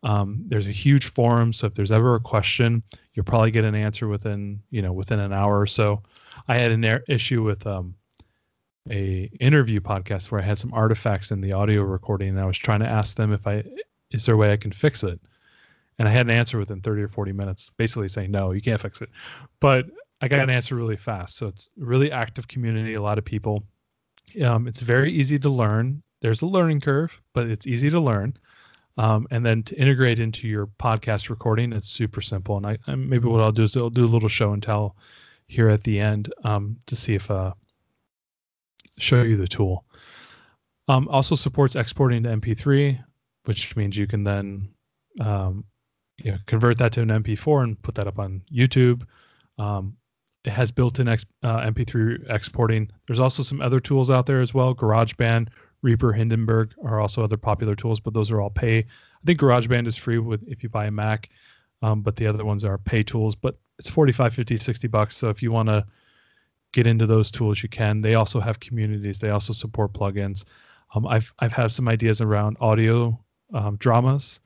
There's a huge forum. So if there's ever a question, you'll probably get an answer within an hour or so. I had an issue with a interview podcast where I had some artifacts in the audio recording, and I was trying to ask them is there a way I can fix it? And I had an answer within 30 or 40 minutes, basically saying, no, you can't fix it. But I got an answer really fast. So it's a really active community, a lot of people. It's very easy to learn. There's a learning curve, but it's easy to learn. And then to integrate into your podcast recording, it's super simple. And maybe what I'll do is I'll do a little show and tell here at the end to see if show you the tool. Also supports exporting to MP3, which means you can then convert that to an MP4 and put that up on YouTube. It has built-in MP3 exporting. There's also some other tools out there as well. GarageBand, Reaper, Hindenburg are also other popular tools, but those are all pay. I think GarageBand is free if you buy a Mac, but the other ones are pay tools. But it's $45, $50, $60. So if you want to get into those tools, you can. They also have communities. They also support plugins. I've had some ideas around audio dramas.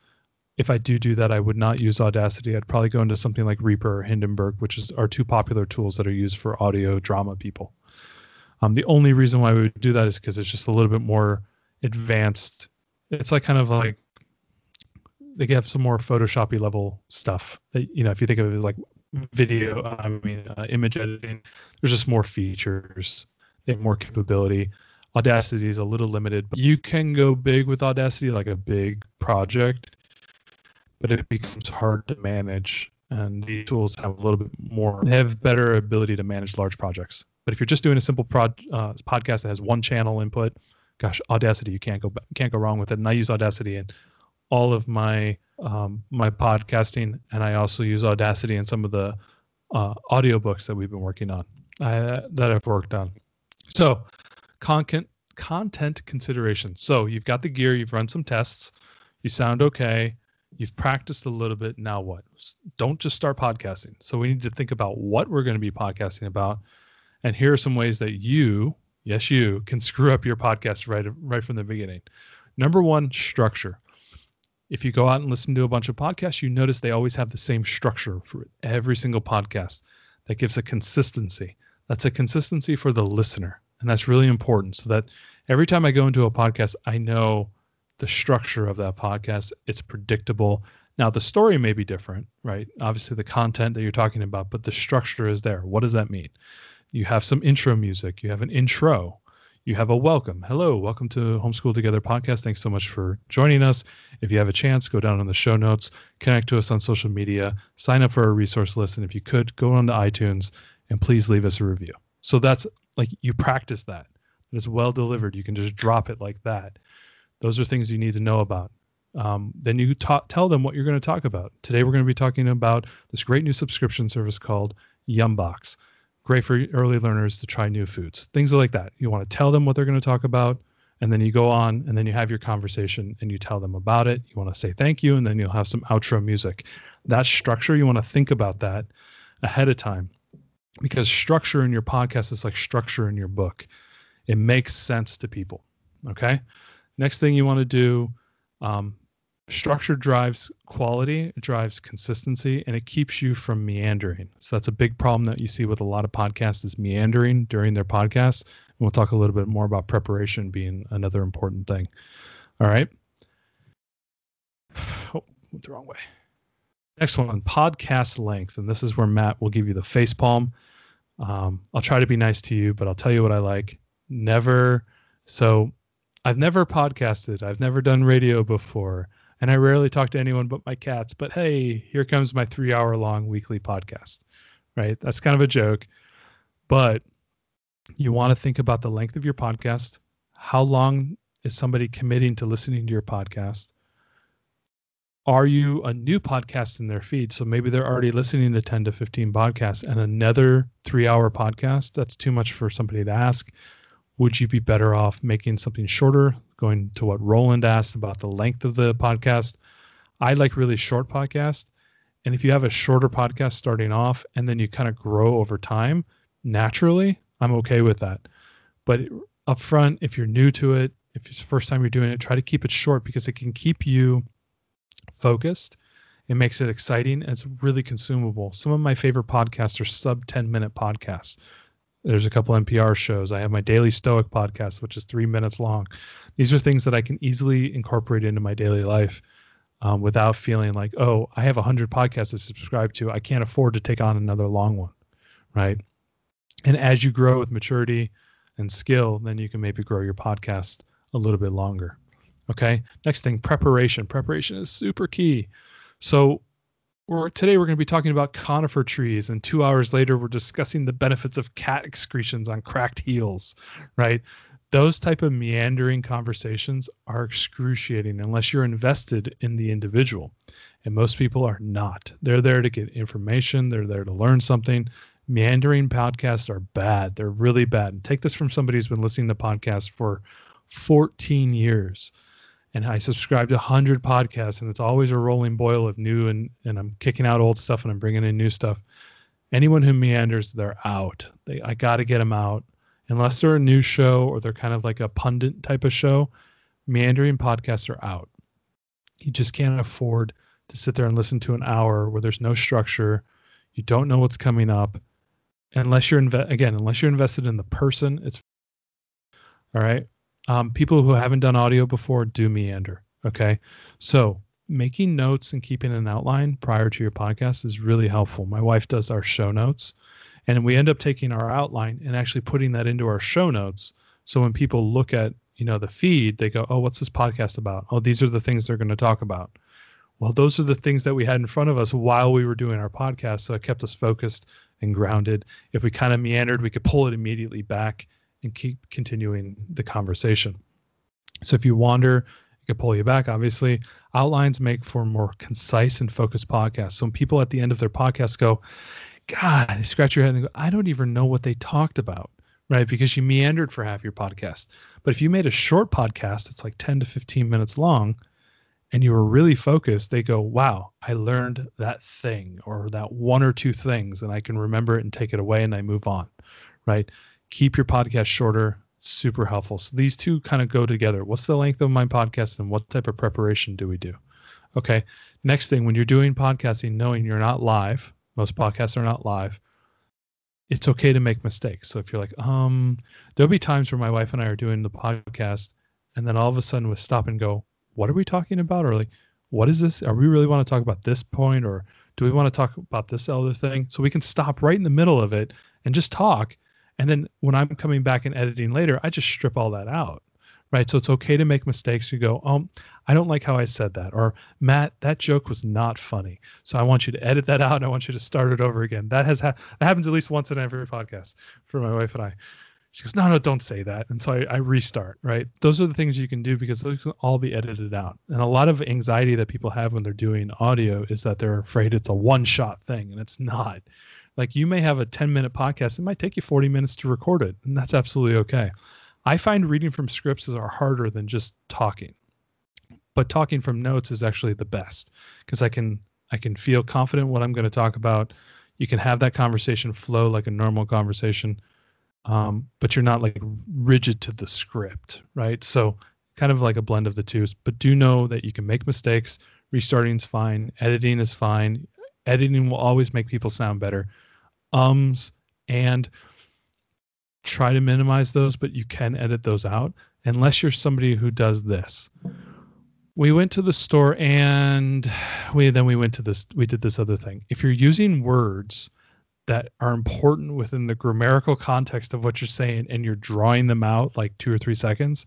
If I do that, I would not use Audacity. I'd probably go into something like Reaper or Hindenburg, which are two popular tools that are used for audio drama people. The only reason why we would do that is because it's just a little bit more advanced. It's like kind of like they have some more Photoshop-y level stuff. That, if you think of it as like video, image editing, there's just more features. They have more capability. Audacity is a little limited, but you can go big with Audacity, like a big project, but it becomes hard to manage. And these tools have a little bit more, have better ability to manage large projects. But if you're just doing a simple podcast that has one channel input, gosh, Audacity, you can't go wrong with it. And I use Audacity in all of my my podcasting, and I also use Audacity in some of the audiobooks that we've been working on, that I've worked on. So content considerations. So you've got the gear, you've run some tests, you sound okay, you've practiced a little bit. Now what? Don't just start podcasting. So we need to think about what we're going to be podcasting about. And here are some ways that you can screw up your podcast right from the beginning. Number one, structure. If you go out and listen to a bunch of podcasts, you notice they always have the same structure for every single podcast. That gives a consistency. That's a consistency for the listener. And that's really important, so that every time I go into a podcast, I know the structure of that podcast. It's predictable. Now, the story may be different, right? Obviously, the content that you're talking about, but the structure is there. What does that mean? You have some intro music. You have an intro. You have a welcome. Hello, welcome to Homeschool Together podcast. Thanks so much for joining us. If you have a chance, go down in the show notes, connect to us on social media, sign up for our resource list. And if you could, go on to iTunes and please leave us a review. So that's like, you practice that. It's well delivered. You can just drop it like that. Those are things you need to know about. Then you tell them what you're going to talk about. Today, we're going to be talking about this great new subscription service called Yumbox. Great for early learners to try new foods, things like that. You want to tell them what they're going to talk about, and then you go on, and then you have your conversation, and you tell them about it. You want to say thank you, and then you'll have some outro music. That structure, you want to think about that ahead of time, because structure in your podcast is like structure in your book. It makes sense to people, okay? Next thing you want to do, structure drives quality, it drives consistency, and it keeps you from meandering. So that's a big problem that you see with a lot of podcasts, is meandering during their podcast. And we'll talk a little bit more about preparation being another important thing. All right. Oh, went the wrong way. Next one, podcast length. And this is where Matt will give you the face palm. I'll try to be nice to you, but I'll tell you what I like. I've never podcasted. I've never done radio before. And I rarely talk to anyone but my cats. But hey, here comes my 3-hour-long weekly podcast, right? That's kind of a joke. But you want to think about the length of your podcast. How long is somebody committing to listening to your podcast? Are you a new podcast in their feed? So maybe they're already listening to 10 to 15 podcasts, and another 3-hour podcast, that's too much for somebody to ask. Would you be better off making something shorter, going to what Roland asked about the length of the podcast? I like really short podcasts. And if you have a shorter podcast starting off and then you kind of grow over time, naturally, I'm okay with that. But up front, if you're new to it, if it's the first time you're doing it, try to keep it short, because it can keep you focused. It makes it exciting, and it's really consumable. Some of my favorite podcasts are sub 10-minute podcasts. There's a couple NPR shows. I have my Daily Stoic podcast, which is 3 minutes long. These are things that I can easily incorporate into my daily life without feeling like, oh, I have 100 podcasts to subscribe to. I can't afford to take on another long one, right? And as you grow with maturity and skill, then you can maybe grow your podcast a little bit longer, okay? Next thing, preparation. Preparation is super key. So today we're going to be talking about conifer trees, and 2 hours later we're discussing the benefits of cat excretions on cracked heels, right? Those type of meandering conversations are excruciating unless you're invested in the individual, and most people are not. They're there to get information. They're there to learn something. Meandering podcasts are bad. They're really bad. And take this from somebody who's been listening to podcasts for 14 years. And I subscribe to 100 podcasts, and it's always a rolling boil of new, and I'm kicking out old stuff and I'm bringing in new stuff. Anyone who meanders, they're out. I got to get them out. Unless they're a news show or they're kind of like a pundit type of show, meandering podcasts are out. You just can't afford to sit there and listen to an hour where there's no structure. You don't know what's coming up. Unless you're invested in the person, it's all right. People who haven't done audio before do meander. Okay. So making notes and keeping an outline prior to your podcast is really helpful. My wife does our show notes, and we end up taking our outline and actually putting that into our show notes. So when people look at, the feed, they go, oh, what's this podcast about? Oh, these are the things they're going to talk about. Well, those are the things that we had in front of us while we were doing our podcast. So it kept us focused and grounded. If we kind of meandered, we could pull it immediately back and keep continuing the conversation. So if you wander, it can pull you back. Obviously, outlines make for more concise and focused podcasts. So when people at the end of their podcast go, God, they scratch your head and go, I don't even know what they talked about, right? Because you meandered for half your podcast. But if you made a short podcast that's like 10 to 15 minutes long and you were really focused, they go, wow, I learned that thing or that one or two things, and I can remember it and take it away and I move on, right? Keep your podcast shorter. Super helpful. So these two kind of go together. What's the length of my podcast and what type of preparation do we do? Okay. Next thing, when you're doing podcasting, knowing you're not live, most podcasts are not live, it's okay to make mistakes. So if you're like, there'll be times where my wife and I are doing the podcast and then all of a sudden we'll stop and go, what are we talking about? Or like, what is this? Are we really want to talk about this point? Or do we want to talk about this other thing? So we can stop right in the middle of it and just talk. And then when I'm coming back and editing later, I just strip all that out, right? So it's okay to make mistakes. You go, I don't like how I said that. Or Matt, that joke was not funny. So I want you to edit that out. And I want you to start it over again. That that happens at least once in every podcast for my wife and I. She goes, no, don't say that. And so I restart, right? Those are the things you can do because those can all be edited out. And a lot of anxiety that people have when they're doing audio is that they're afraid it's a one-shot thing, and it's not. Like you may have a 10-minute podcast. It might take you 40 minutes to record it, and that's absolutely okay. I find reading from scripts are harder than just talking. But talking from notes is actually the best because I can feel confident what I'm going to talk about. You can have that conversation flow like a normal conversation, but you're not like rigid to the script, right? So kind of like a blend of the two. But do know that you can make mistakes. Restarting is fine. Editing is fine. Editing will always make people sound better. And try to minimize those, but you can edit those out unless you're somebody who does this. We went to the store and we did this other thing. If you're using words that are important within the grammatical context of what you're saying and you're drawing them out like 2 or 3 seconds,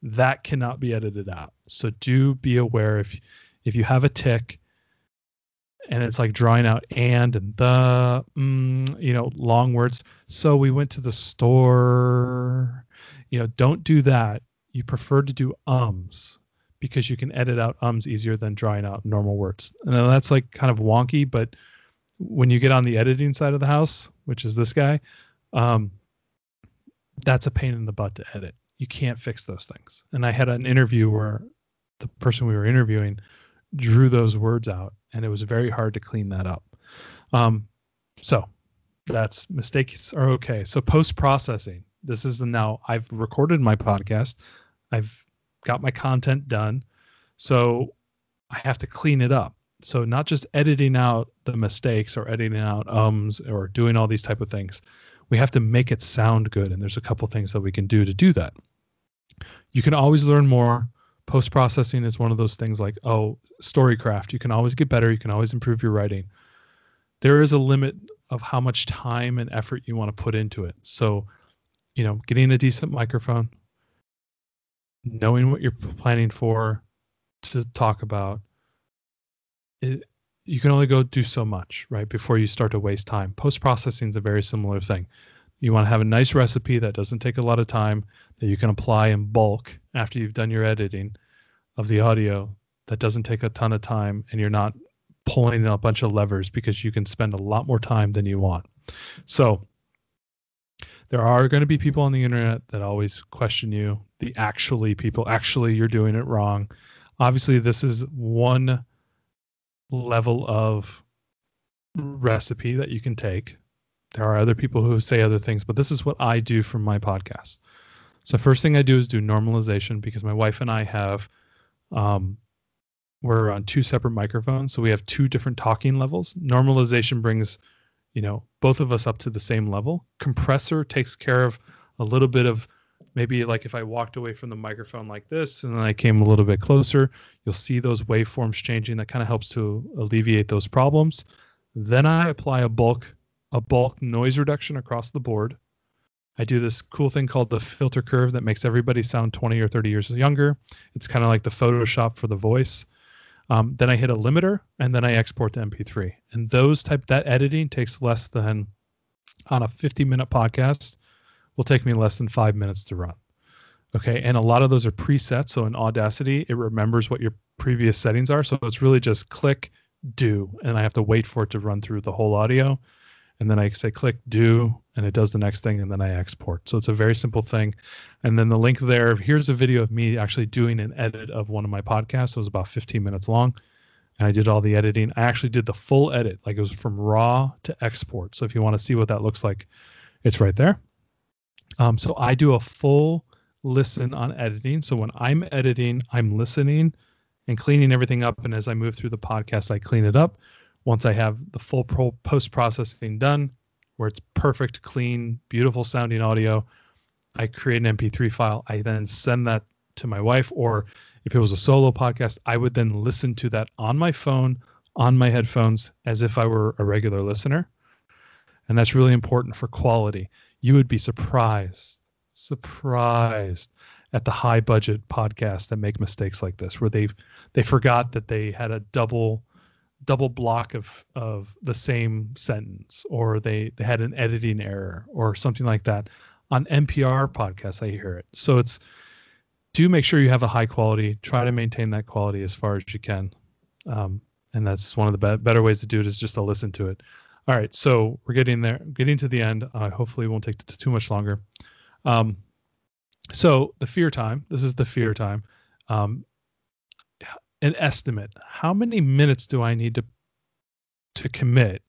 that cannot be edited out. So do be aware if you have a tick and it's like drawing out and the, long words. So we went to the store, don't do that. You prefer to do ums because you can edit out ums easier than drawing out normal words. And that's like kind of wonky, but when you get on the editing side of the house, which is this guy, that's a pain in the butt to edit. You can't fix those things. And I had an interview where the person we were interviewing drew those words out, and it was very hard to clean that up. So that's mistakes are okay. So post-processing, this is now I've recorded my podcast. I've got my content done. So I have to clean it up. So not just editing out the mistakes or editing out ums or doing all these type of things. We have to make it sound good. And there's a couple things that we can do to do that. You can always learn more. Post-processing is one of those things like, storycraft. You can always get better. You can always improve your writing. There is a limit of how much time and effort you want to put into it. So, getting a decent microphone, knowing what you're planning for to talk about, you can only go do so much, right, before you start to waste time. Post-processing is a very similar thing. You want to have a nice recipe that doesn't take a lot of time, that you can apply in bulk after you've done your editing of the audio, that doesn't take a ton of time, and you're not pulling a bunch of levers because you can spend a lot more time than you want. So there are going to be people on the internet that always question you, the actually you're doing it wrong. Obviously, this is one level of recipe that you can take. There are other people who say other things, but this is what I do for my podcast. So first thing I do is do normalization because my wife and I have, we're on 2 separate microphones. So we have 2 different talking levels. Normalization brings, both of us up to the same level. Compressor takes care of a little bit of maybe like if I walked away from the microphone like this and then I came a little bit closer, you'll see those waveforms changing. That kind of helps to alleviate those problems. Then I apply a bulk noise reduction across the board. I do this cool thing called the filter curve that makes everybody sound 20 or 30 years younger. It's kind of like the Photoshop for the voice. Then I hit a limiter, and then I export to MP3. And that editing takes less than, on a 50-minute podcast, will take me less than 5 minutes to run. Okay, and a lot of those are presets. So in Audacity, it remembers what your previous settings are. So it's really just click, do, and I have to wait for it to run through the whole audio. And then I say click, do, and it does the next thing, and then I export. So it's a very simple thing. And then the link there, here's a video of me actually doing an edit of one of my podcasts. It was about 15 minutes long, and I did all the editing. I actually did the full edit, like it was from raw to export. So if you want to see what that looks like, it's right there. So I do a full listen on editing. So when I'm editing, I'm listening and cleaning everything up. And as I move through the podcast, I clean it up. Once I have the full post-processing done, where it's perfect, clean, beautiful sounding audio, I create an MP3 file. I then send that to my wife, or if it was a solo podcast, I would then listen to that on my phone, on my headphones, as if I were a regular listener. And that's really important for quality. You would be surprised at the high budget podcasts that make mistakes like this, where they forgot that they had a double block of the same sentence, or they had an editing error or something like that. On NPR podcasts, I hear it. So do make sure you have a high quality, try to maintain that quality as far as you can. And that's one of the better ways to do it, is just to listen to it. All right. So we're getting to the end. Hopefully it won't take too much longer. So the fear time, this is the fear time. An estimate. How many minutes do I need to commit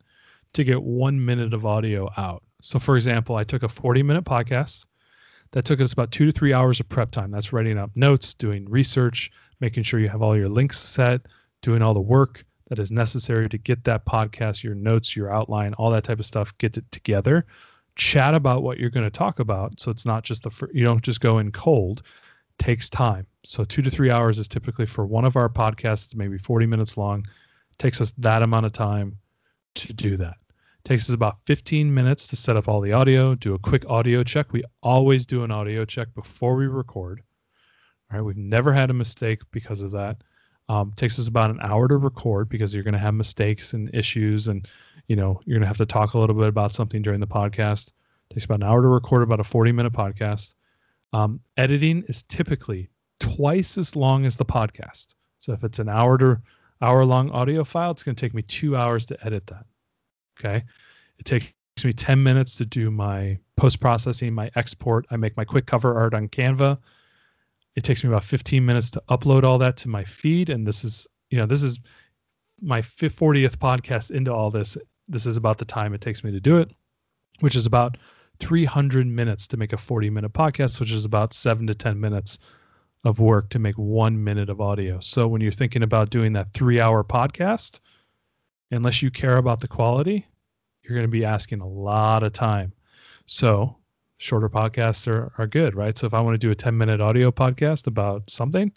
to get 1 minute of audio out? So for example, I took a 40-minute podcast that took us about 2 to 3 hours of prep time. That's writing up notes, doing research, making sure you have all your links set, doing all the work that is necessary to get that podcast, your notes, your outline, all that type of stuff, get it together, chat about what you're going to talk about. So it's not just you don't just go in cold. Takes time. So 2 to 3 hours is typically for one of our podcasts, maybe 40 minutes long. Takes us that amount of time to do that. Takes us about 15 minutes to set up all the audio, do a quick audio check. We always do an audio check before we record. All right, we've never had a mistake because of that. Takes us about an hour to record, because you're going to have mistakes and issues, and you're going to have to talk a little bit about something during the podcast. Takes about an hour to record about a 40-minute podcast. Editing is typically twice as long as the podcast. So if it's an hour-long audio file, it's going to take me 2 hours to edit that. Okay. It takes me 10 minutes to do my post-processing, my export. I make my quick cover art on Canva. It takes me about 15 minutes to upload all that to my feed. And this is my 40th podcast into all this. This is about the time it takes me to do it, which is about 300 minutes to make a 40-minute podcast, which is about 7 to 10 minutes of work to make 1 minute of audio. So when you're thinking about doing that 3-hour podcast, unless you care about the quality, you're going to be asking a lot of time. So shorter podcasts are good, right? So if I want to do a 10-minute audio podcast about something,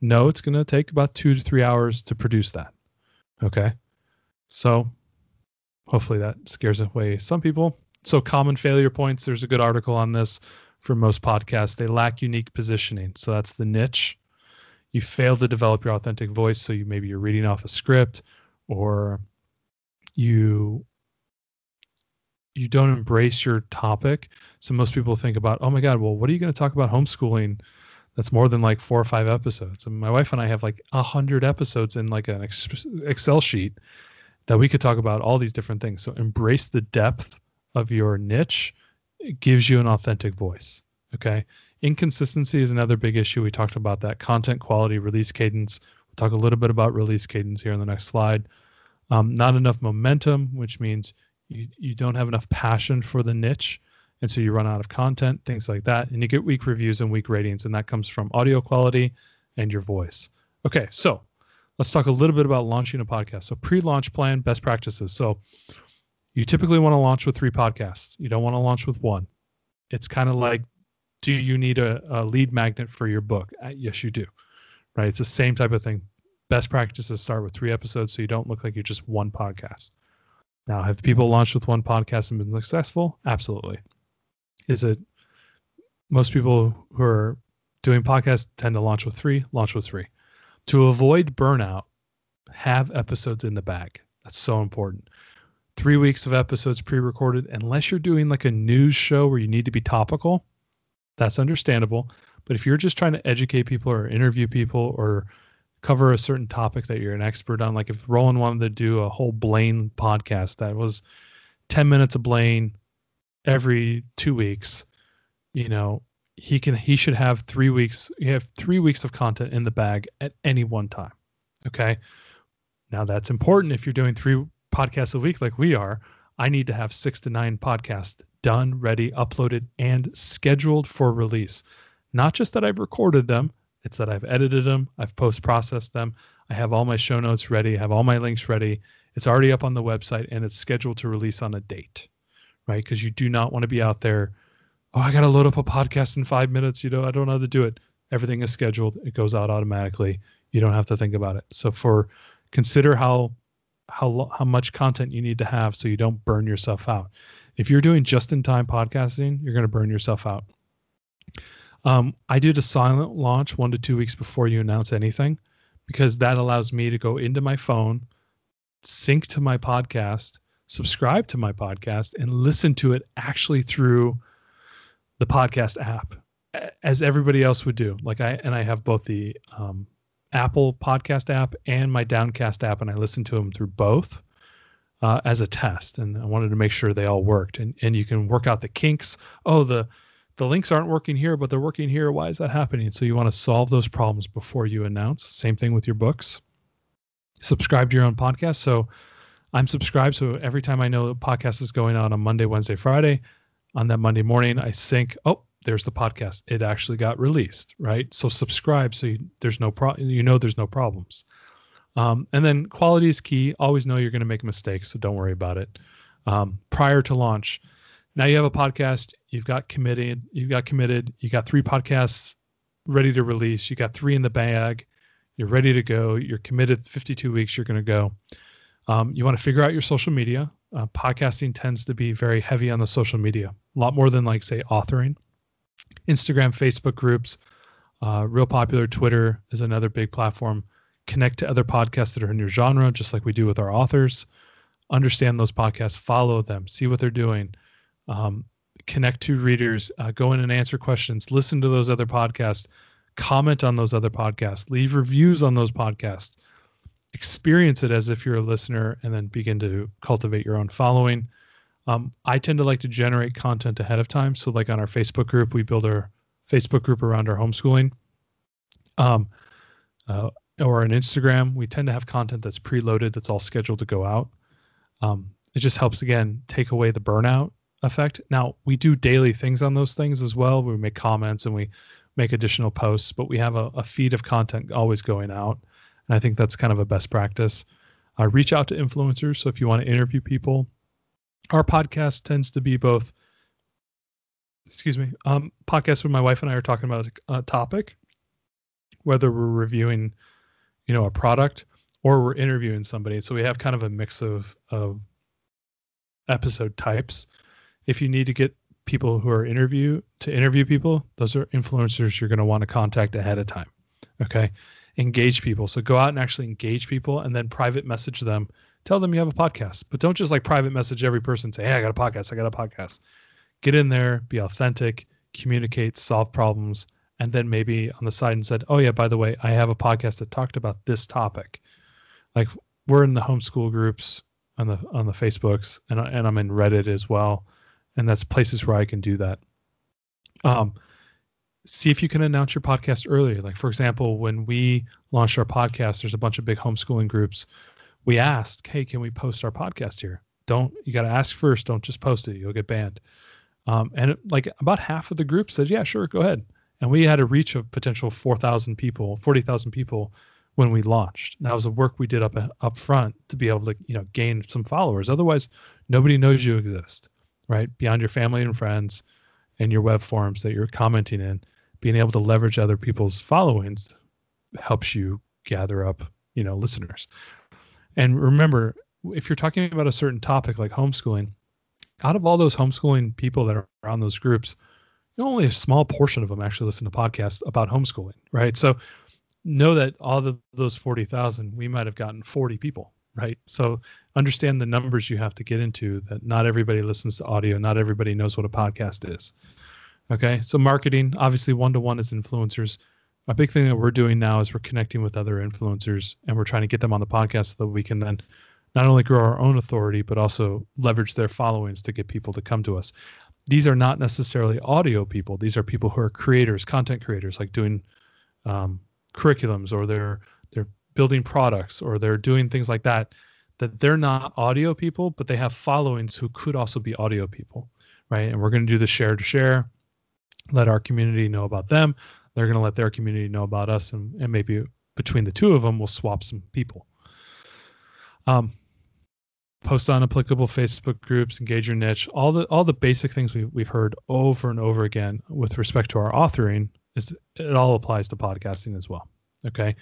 no, it's going to take about 2 to 3 hours to produce that. Okay. So hopefully that scares away some people. So common failure points, there's a good article on this for most podcasts. They lack unique positioning. So that's the niche. You fail to develop your authentic voice. So maybe you're reading off a script, or you don't embrace your topic. So most people think about, oh my God, well, what are you going to talk about homeschooling? That's more than like 4 or 5 episodes. And my wife and I have like 100 episodes in like an Excel sheet that we could talk about all these different things. So embrace the depth of your niche. It gives you an authentic voice. Okay. Inconsistency is another big issue. We talked about that. Content quality, release cadence. We'll talk a little bit about release cadence here in the next slide. Not enough momentum, which means you don't have enough passion for the niche. And so you run out of content, things like that. And you get weak reviews and weak ratings. And that comes from audio quality and your voice. Okay. So let's talk a little bit about launching a podcast. So pre-launch plan, best practices. So you typically want to launch with 3 podcasts. You don't want to launch with 1. It's kind of like Do you need a lead magnet for your book? Yes, you do. Right? It's the same type of thing. Best practice is start with 3 episodes so you don't look like you're just one podcast. Now, have people launched with one podcast and been successful? Absolutely. Is it most people who are doing podcasts tend to launch with 3? Launch with 3. To avoid burnout, have episodes in the bag. That's so important. 3 weeks of episodes pre-recorded, unless you're doing like a news show where you need to be topical, that's understandable. But if you're just trying to educate people or interview people or cover a certain topic that you're an expert on, like if Roland wanted to do a whole Blaine podcast that was 10 minutes of Blaine every 2 weeks, he should have 3 weeks. You have 3 weeks of content in the bag at any one time. Okay. Now that's important. If you're doing 3 podcasts a week, like we are, I need to have 6 to 9 podcasts done, ready, uploaded, and scheduled for release. Not just that I've recorded them, it's that I've edited them, I've post-processed them, I have all my show notes ready, I have all my links ready, it's already up on the website, and it's scheduled to release on a date, right? Because you do not want to be out there, oh, I got to load up a podcast in 5 minutes, I don't know how to do it. Everything is scheduled, it goes out automatically, you don't have to think about it. So consider how much content you need to have so you don't burn yourself out. If you're doing just-in-time podcasting, you're going to burn yourself out. I did a silent launch 1 to 2 weeks before you announce anything, because that allows me to go into my phone, sync to my podcast, subscribe to my podcast, and listen to it actually through the podcast app, as everybody else would do. I have both the Apple podcast app and my Downcast app, and I listen to them through both as a test. And I wanted to make sure they all worked. And you can work out the kinks. Oh, the links aren't working here, but they're working here. Why is that happening? So you want to solve those problems before you announce. Same thing with your books. Subscribe to your own podcast. So I'm subscribed. So every time I know a podcast is going out on Monday, Wednesday, Friday, on that Monday morning, I sync, oh, there's the podcast. It actually got released, right? So subscribe so there's no problems. And then quality is key. Always know you're going to make mistakes, so don't worry about it. Prior to launch, now you have a podcast, you got committed, you got 3 podcasts ready to release, you got 3 in the bag, you're ready to go, you're committed 52 weeks, you're going to go. You want to figure out your social media. Podcasting tends to be very heavy on the social media, a lot more than say authoring. Instagram, Facebook groups, real popular. Twitter is another big platform. Connect to other podcasts that are in your genre, just like we do with our authors. Understand those podcasts, follow them, see what they're doing. Connect to readers, go in and answer questions, listen to those other podcasts, comment on those other podcasts, leave reviews on those podcasts, experience it as if you're a listener, and then begin to cultivate your own following. I tend to like to generate content ahead of time. So like on our Facebook group, we build our Facebook group around our homeschooling. Or on Instagram, we tend to have content that's preloaded, that's all scheduled to go out. It just helps, again, take away the burnout effect. Now, we do daily things on those things as well. We make comments and we make additional posts, but we have a feed of content always going out. And I think that's kind of a best practice. Reach out to influencers. So if you want to interview people, our podcast tends to be both, podcasts where my wife and I are talking about a topic, whether we're reviewing, a product or we're interviewing somebody. So we have kind of a mix of episode types. If you need to get people who are interview people, those are influencers you're going to want to contact ahead of time. Okay. Engage people. So go out and actually engage people and then private message them. Tell them you have a podcast, but don't just private message every person and say, hey, I got a podcast. Get in there, be authentic, communicate, solve problems. And then maybe on the side and said, oh yeah, by the way, I have a podcast that talked about this topic. We're in the homeschool groups on the Facebooks and I'm in Reddit as well. And that's places where I can do that. See if you can announce your podcast earlier. For example, when we launched our podcast, there's a bunch of big homeschooling groups. We asked, hey, can we post our podcast here? You got to ask first. Don't just post it. You'll get banned. And about half of the group said, yeah, sure, go ahead. And we had a reach of potential 40,000 people when we launched. That was the work we did up front to be able to, gain some followers. Otherwise, nobody knows you exist, right? Beyond your family and friends. and your web forums that you're commenting in, being able to leverage other people's followings helps you gather up, listeners. And remember, if you're talking about a certain topic like homeschooling, out of all those homeschooling people that are on those groups, only a small portion of them actually listen to podcasts about homeschooling, right? So know that all of those 40,000, we might have gotten 40 people, right? So understand the numbers you have to get into, that not everybody listens to audio. Not everybody knows what a podcast is. Okay. So marketing, obviously one-to-one is influencers. A big thing that we're doing now is we're connecting with other influencers, and we're trying to get them on the podcast so that we can then not only grow our own authority, but also leverage their followings to get people to come to us. These are not necessarily audio people. These are people who are creators, content creators, like doing curriculums, or they're building products, or they're doing things like that they're not audio people, but they have followings who could also be audio people, right? And we're going to do the share to share, let our community know about them. They're going to let their community know about us, and maybe between the two of them, we'll swap some people. Post on applicable Facebook groups, engage your niche, all the basic things we've heard over and over again with respect to our authoring. It all applies to podcasting as well. Okay.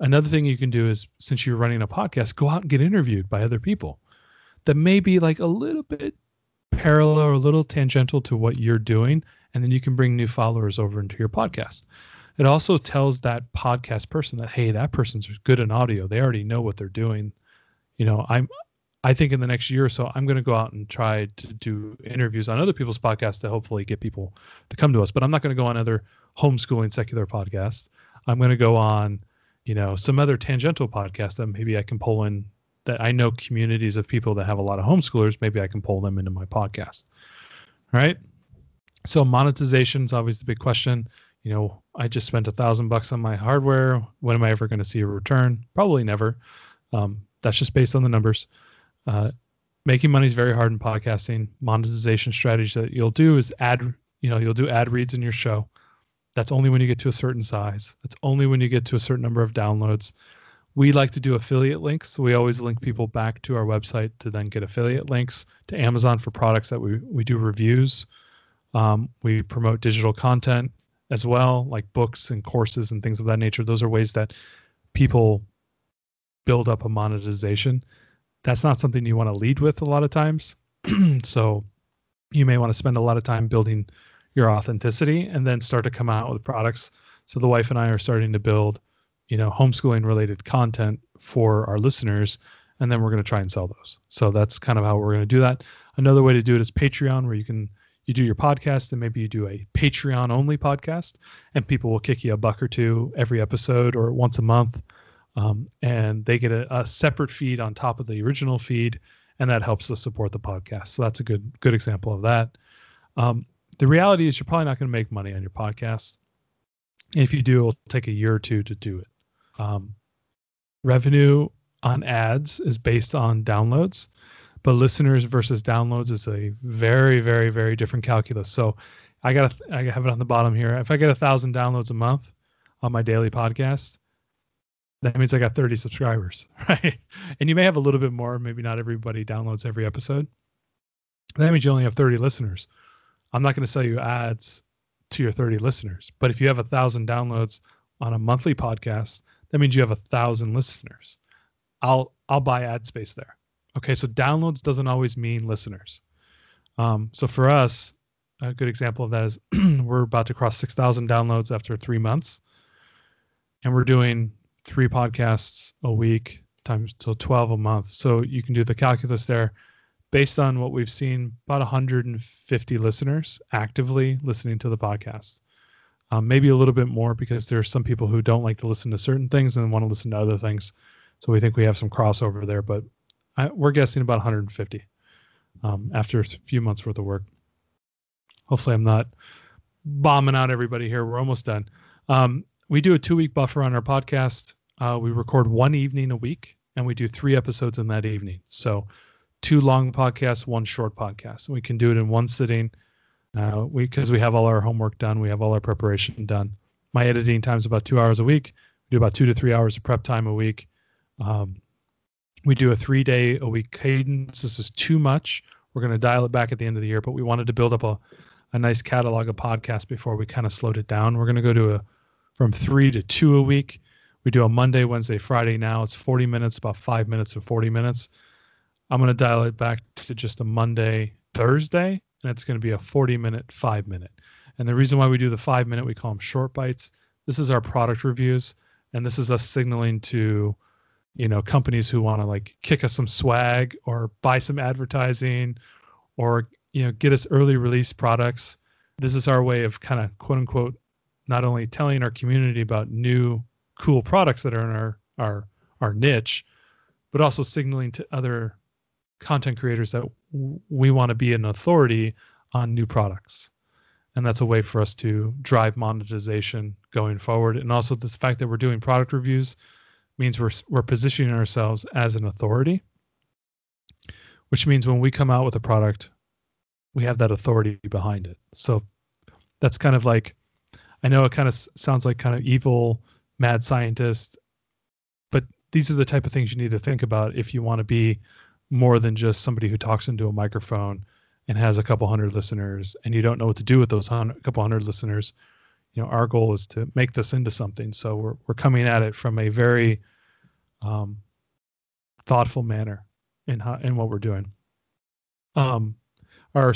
Another thing you can do is, since you're running a podcast, go out and get interviewed by other people that may be like a little bit parallel or a little tangential to what you're doing. And then you can bring new followers over into your podcast. It also tells that podcast person that, hey, that person's good in audio. They already know what they're doing. I think in the next year or so, I'm going to go out and try to do interviews on other people's podcasts to hopefully get people to come to us. But I'm not going to go on other homeschooling secular podcasts. I'm going to go on, some other tangential podcasts that maybe I can pull in, that I know communities of people that have a lot of homeschoolers. Maybe I can pull them into my podcast. All right. So monetization is always the big question. I just spent $1,000 on my hardware. When am I ever going to see a return? Probably never. That's just based on the numbers. Making money is very hard in podcasting. Monetization strategies that you'll do is you'll do ad reads in your show. That's only when you get to a certain size. That's only when you get to a certain number of downloads. We like to do affiliate links. So we always link people back to our website to then get affiliate links to Amazon for products that we do reviews. We promote digital content as well, like books and courses and things of that nature. Those are ways that people build up a monetization. That's not something you want to lead with a lot of times. So you may want to spend a lot of time building your authenticity and then start to come out with products. So the wife and I are starting to build, homeschooling related content for our listeners, and then we're going to try and sell those. So that's kind of how we're going to do that. Another way to do it is Patreon, where you do your podcast and maybe you do a Patreon only podcast, and people will kick you $1 or $2 every episode or once a month. And they get a separate feed on top of the original feed, and that helps to support the podcast. So that's a good example of that. The reality is you're probably not going to make money on your podcast. And if you do, it'll take a year or two to do it. Revenue on ads is based on downloads, but listeners versus downloads is a very, very, very different calculus. So I have it on the bottom here. If I get 1,000 downloads a month on my daily podcast, that means I got 30 subscribers, right? And you may have a little bit more. Maybe not everybody downloads every episode. That means you only have 30 listeners. I'm not going to sell you ads to your 30 listeners. But if you have 1,000 downloads on a monthly podcast, that means you have 1,000 listeners. I'll buy ad space there. Okay, so downloads doesn't always mean listeners. So for us, a good example of that is we're about to cross 6,000 downloads after 3 months. And we're doing 3 podcasts a week times 12 a month. So you can do the calculus there. Based on what we've seen, about 150 listeners actively listening to the podcast. Maybe a little bit more, because there are some people who don't like to listen to certain things and want to listen to other things. So we think we have some crossover there, but we're guessing about 150 after a few months worth of work. Hopefully I'm not bombing out everybody here. We're almost done. We do a 2-week buffer on our podcast. We record 1 evening a week, and we do 3 episodes in that evening. So 2 long podcasts, 1 short podcast. And we can do it in 1 sitting because we have all our homework done. We have all our preparation done. My editing time is about 2 hours a week. We do about 2 to 3 hours of prep time a week. We do a 3-day a week cadence. This is too much. We're going to dial it back at the end of the year, but we wanted to build up a nice catalog of podcasts before we kind of slowed it down. We're going to go to from 3 to 2 a week. We do a Monday, Wednesday, Friday. Now it's 40 minutes, about 5 minutes or 40 minutes. I'm going to dial it back to just a Monday, Thursday, and it's going to be a 40-minute, 5-minute. And the reason why we do the 5-minute, we call them short bites. This is our product reviews, and this is us signaling to, companies who want to like kick us some swag or buy some advertising or, get us early release products. This is our way of kind of quote unquote, not only telling our community about new cool products that are in our niche, but also signaling to other content creators that we want to be an authority on new products. And that's a way for us to drive monetization going forward. And also this fact that we're doing product reviews means we're positioning ourselves as an authority, which means when we come out with a product, we have that authority behind it. So that's kind of like, I know it kind of sounds like kind of evil, mad scientist, but these are the type of things you need to think about if you want to be more than just somebody who talks into a microphone and has a couple hundred listeners and you don't know what to do with those couple hundred listeners. Our goal is to make this into something. So we're coming at it from a very thoughtful manner in what we're doing. Our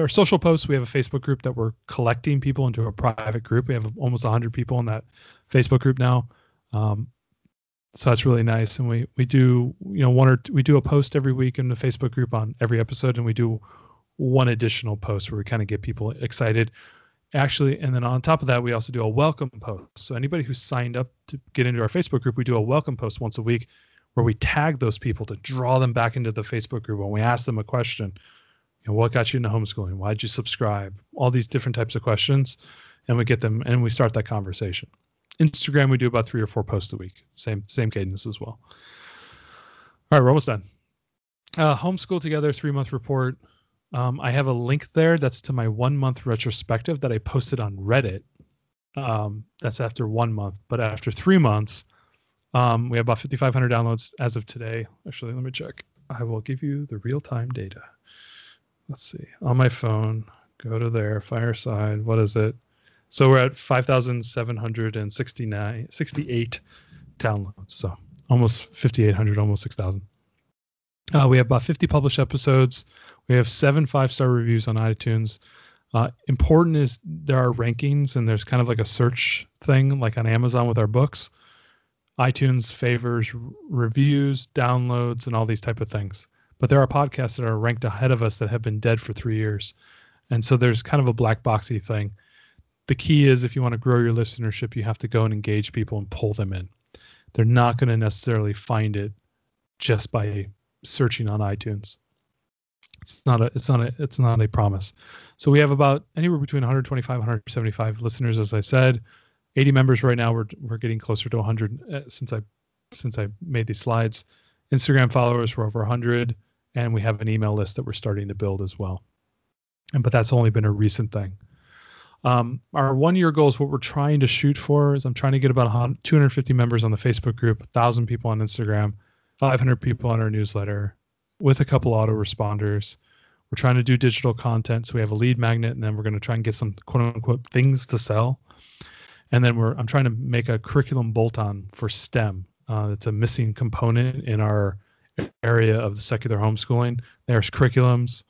social posts, we have a Facebook group that we're collecting people into a private group. We have almost 100 people in that Facebook group now. So that's really nice. And we do, we do a post every week in the Facebook group on every episode, and we do one additional post where we kind of get people excited. Actually, and then on top of that, we also do a welcome post. So anybody who signed up to get into our Facebook group, we do a welcome post once a week where we tag those people to draw them back into the Facebook group. When we ask them a question, what got you into homeschooling? Why'd you subscribe? All these different types of questions. And we get them and we start that conversation. Instagram, we do about 3 or 4 posts a week. Same cadence as well. All right, we're almost done. Homeschool Together 3-month report. I have a link there that's to my 1-month retrospective that I posted on Reddit. That's after 1 month, but after 3 months, we have about 5,500 downloads as of today. Actually, let me check. I will give you the real-time data. Let's see. On my phone, go to there, Fireside. What is it? So we're at 5,768 downloads. So almost 5,800, almost 6,000. We have about 50 published episodes. We have 7 5-star reviews on iTunes. Important is there are rankings, and there's kind of like a search thing like on Amazon with our books. iTunes favors reviews, downloads, and all these type of things. But there are podcasts that are ranked ahead of us that have been dead for 3 years. And so there's kind of a black boxy thing. The key is if you want to grow your listenership, you have to go and engage people and pull them in. They're not going to necessarily find it just by searching on iTunes. It's not a promise. So we have about anywhere between 125 and 175 listeners, as I said. 80 members right now. We're getting closer to 100 since I made these slides. Instagram followers, we're over 100, and we have an email list that we're starting to build as well. But that's only been a recent thing. Our 1-year goal is what we're trying to shoot for. Is I'm trying to get about 250 members on the Facebook group, 1,000 people on Instagram, 500 people on our newsletter, with a couple autoresponders. We're trying to do digital content, so we have a lead magnet, and then we're going to try and get some quote unquote things to sell. And then I'm trying to make a curriculum bolt-on for STEM. It's a missing component in our area of the secular homeschooling. There's curriculums,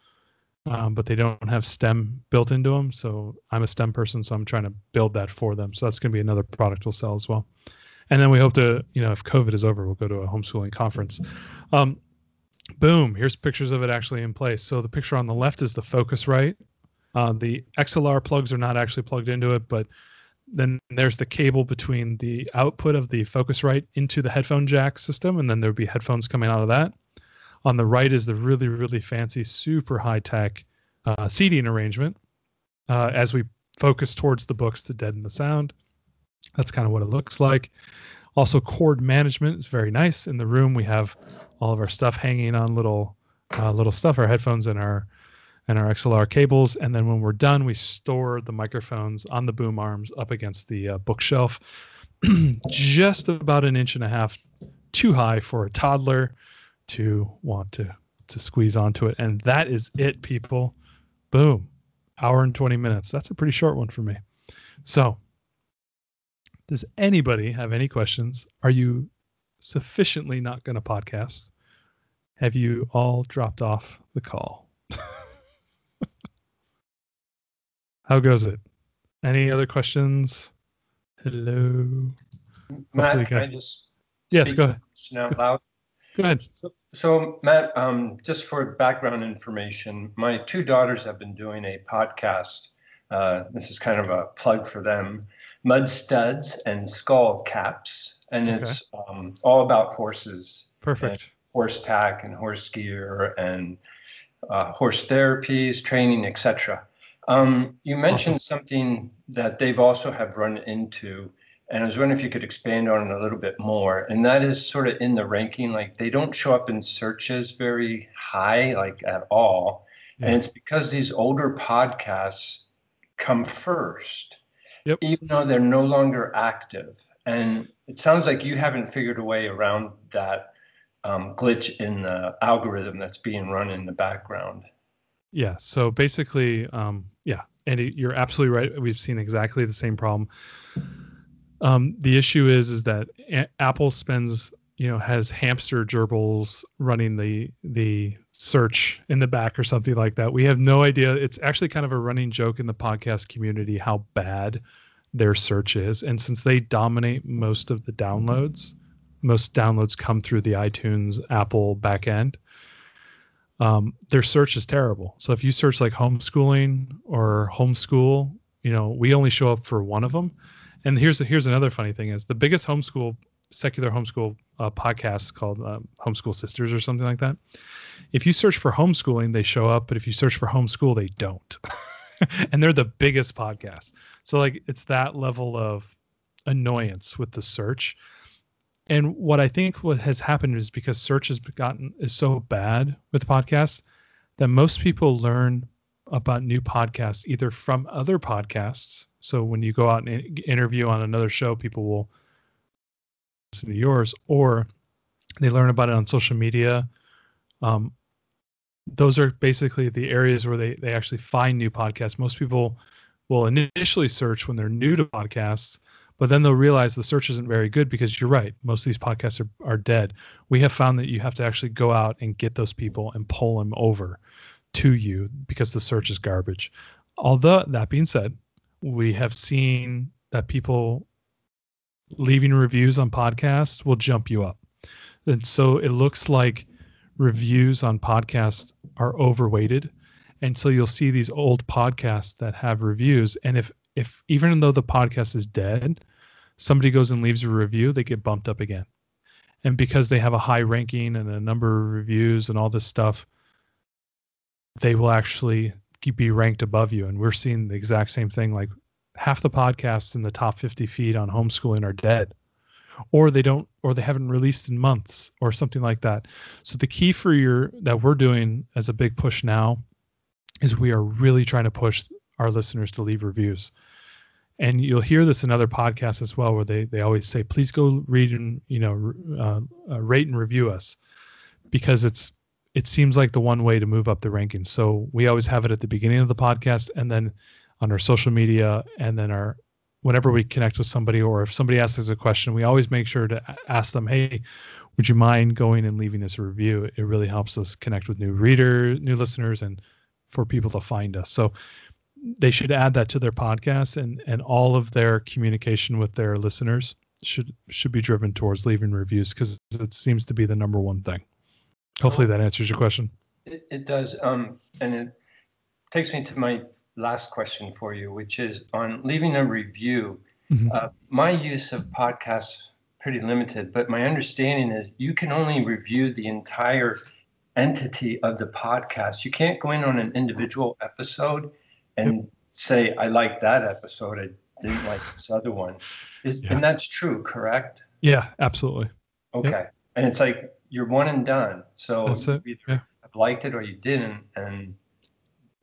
but they don't have STEM built into them. So I'm a STEM person, so I'm trying to build that for them. So that's going to be another product we'll sell as well. And then we hope to, if COVID is over, we'll go to a homeschooling conference. Boom, here's pictures of it actually in place. So the picture on the left is the Focusrite. The XLR plugs are not actually plugged into it, but then there's the cable between the output of the Focusrite into the headphone jack system, and then there'll be headphones coming out of that. On the right is the really, really fancy, super high-tech seating arrangement as we focus towards the books to deaden the sound. That's kind of what it looks like. Also, cord management is very nice. In the room, we have all of our stuff hanging on little stuff, our headphones and our XLR cables. And then when we're done, we store the microphones on the boom arms up against the bookshelf, just about 1.5 inches too high for a toddler to want to squeeze onto it. And that is it, people. Boom. Hour and 20 minutes. That's a pretty short one for me. So, does anybody have any questions? Are you sufficiently not going to podcast? Have you all dropped off the call? How goes it? Any other questions? Hello. Matt, can I just yes, speak go ahead. Out loud? Go ahead. So Matt, just for background information, my two daughters have been doing a podcast. This is kind of a plug for them, Mud Studs and Skull Caps. And it's all about horses. Perfect. Horse tack and horse gear and horse therapies, training, etc. You mentioned something that they've also have run into, and I was wondering if you could expand on it a little bit more. And that is sort of in the ranking, like they don't show up in searches very high, like at all. Yeah. And it's because these older podcasts come first, even though they're no longer active. And it sounds like you haven't figured a way around that glitch in the algorithm that's being run in the background. Yeah. So basically, Andy, you're absolutely right. We've seen exactly the same problem. The issue is that Apple spends, has hamster gerbils running the search in the back or something like that. We have no idea. It's actually kind of a running joke in the podcast community how bad their search is. And since they dominate most of the downloads, most downloads come through the iTunes Apple backend. Their search is terrible. So if you search like homeschooling or homeschool, we only show up for one of them. And here's another funny thing is the biggest secular homeschool podcast called Homeschool Sisters or something like that. If you search for homeschooling, they show up, but if you search for homeschool, they don't. And they're the biggest podcast. So like it's that level of annoyance with the search. And what I think what has happened is because search is so bad with podcasts that most people learn about new podcasts either from other podcasts. So when you go out and interview on another show, people will listen to yours, or they learn about it on social media. Those are basically the areas where they actually find new podcasts. Most people will initially search when they're new to podcasts, but then they'll realize the search isn't very good because you're right. Most of these podcasts are dead. We have found that you have to actually go out and get those people and pull them over to you because the search is garbage. Although that being said, we have seen that people leaving reviews on podcasts will jump you up. And so it looks like reviews on podcasts are overweighted. And so you'll see these old podcasts that have reviews. And if even though the podcast is dead, somebody goes and leaves a review, they get bumped up again. And because they have a high ranking and a number of reviews and all this stuff, they will actually be ranked above you. And we're seeing the exact same thing. Like half the podcasts in the top 50 feed on homeschooling are dead, or they haven't released in months or something like that. So the key that we're doing as a big push now is we are really trying to push our listeners to leave reviews. And you'll hear this in other podcasts as well, where they always say, please go read and, rate and review us, because it seems like the one way to move up the rankings. So we always have it at the beginning of the podcast and then on our social media, and then whenever we connect with somebody, or if somebody asks us a question, we always make sure to ask them, hey, would you mind going and leaving us a review? It really helps us connect with new listeners, and for people to find us. So they should add that to their podcast, and all of their communication with their listeners should be driven towards leaving reviews, because it seems to be the number one thing. Hopefully that answers your question. It does. And it takes me to my last question for you, which is on leaving a review. Mm-hmm. My use of podcasts pretty limited, but my understanding is you can only review the entire entity of the podcast. You can't go in on an individual episode and say, I like that episode, I didn't like this other one. And that's true, correct? Yeah, absolutely. Okay. Yep. And it's like you're one and done. So you either have liked it or you didn't, and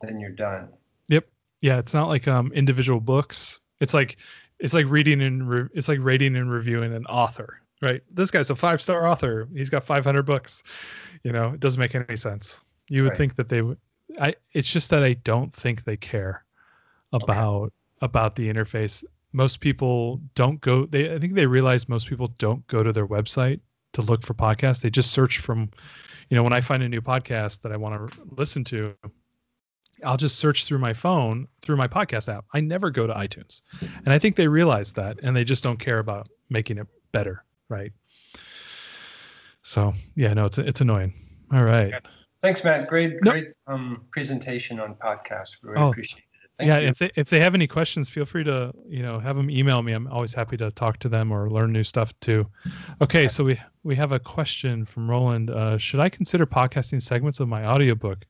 then you're done. Yep. Yeah, it's not like individual books. It's like reading and it's like rating and reviewing an author, right? This guy's a 5-star author. He's got 500 books. It doesn't make any sense. You would think that they would. It's just that I don't think they care about the interface. Most people don't go. I think they realize most people don't go to their website to look for podcasts. They just search from, when I find a new podcast that I want to listen to, I'll just search through my phone, through my podcast app. I never go to iTunes. And I think they realize that, and they just don't care about making it better. Right. So yeah, no, it's annoying. All right. Thanks, Matt. Great presentation on podcasts. We really appreciate it. Thank you. If they have any questions, feel free to, have them email me. I'm always happy to talk to them or learn new stuff too. Okay, so we have a question from Roland. Should I consider podcasting segments of my audiobook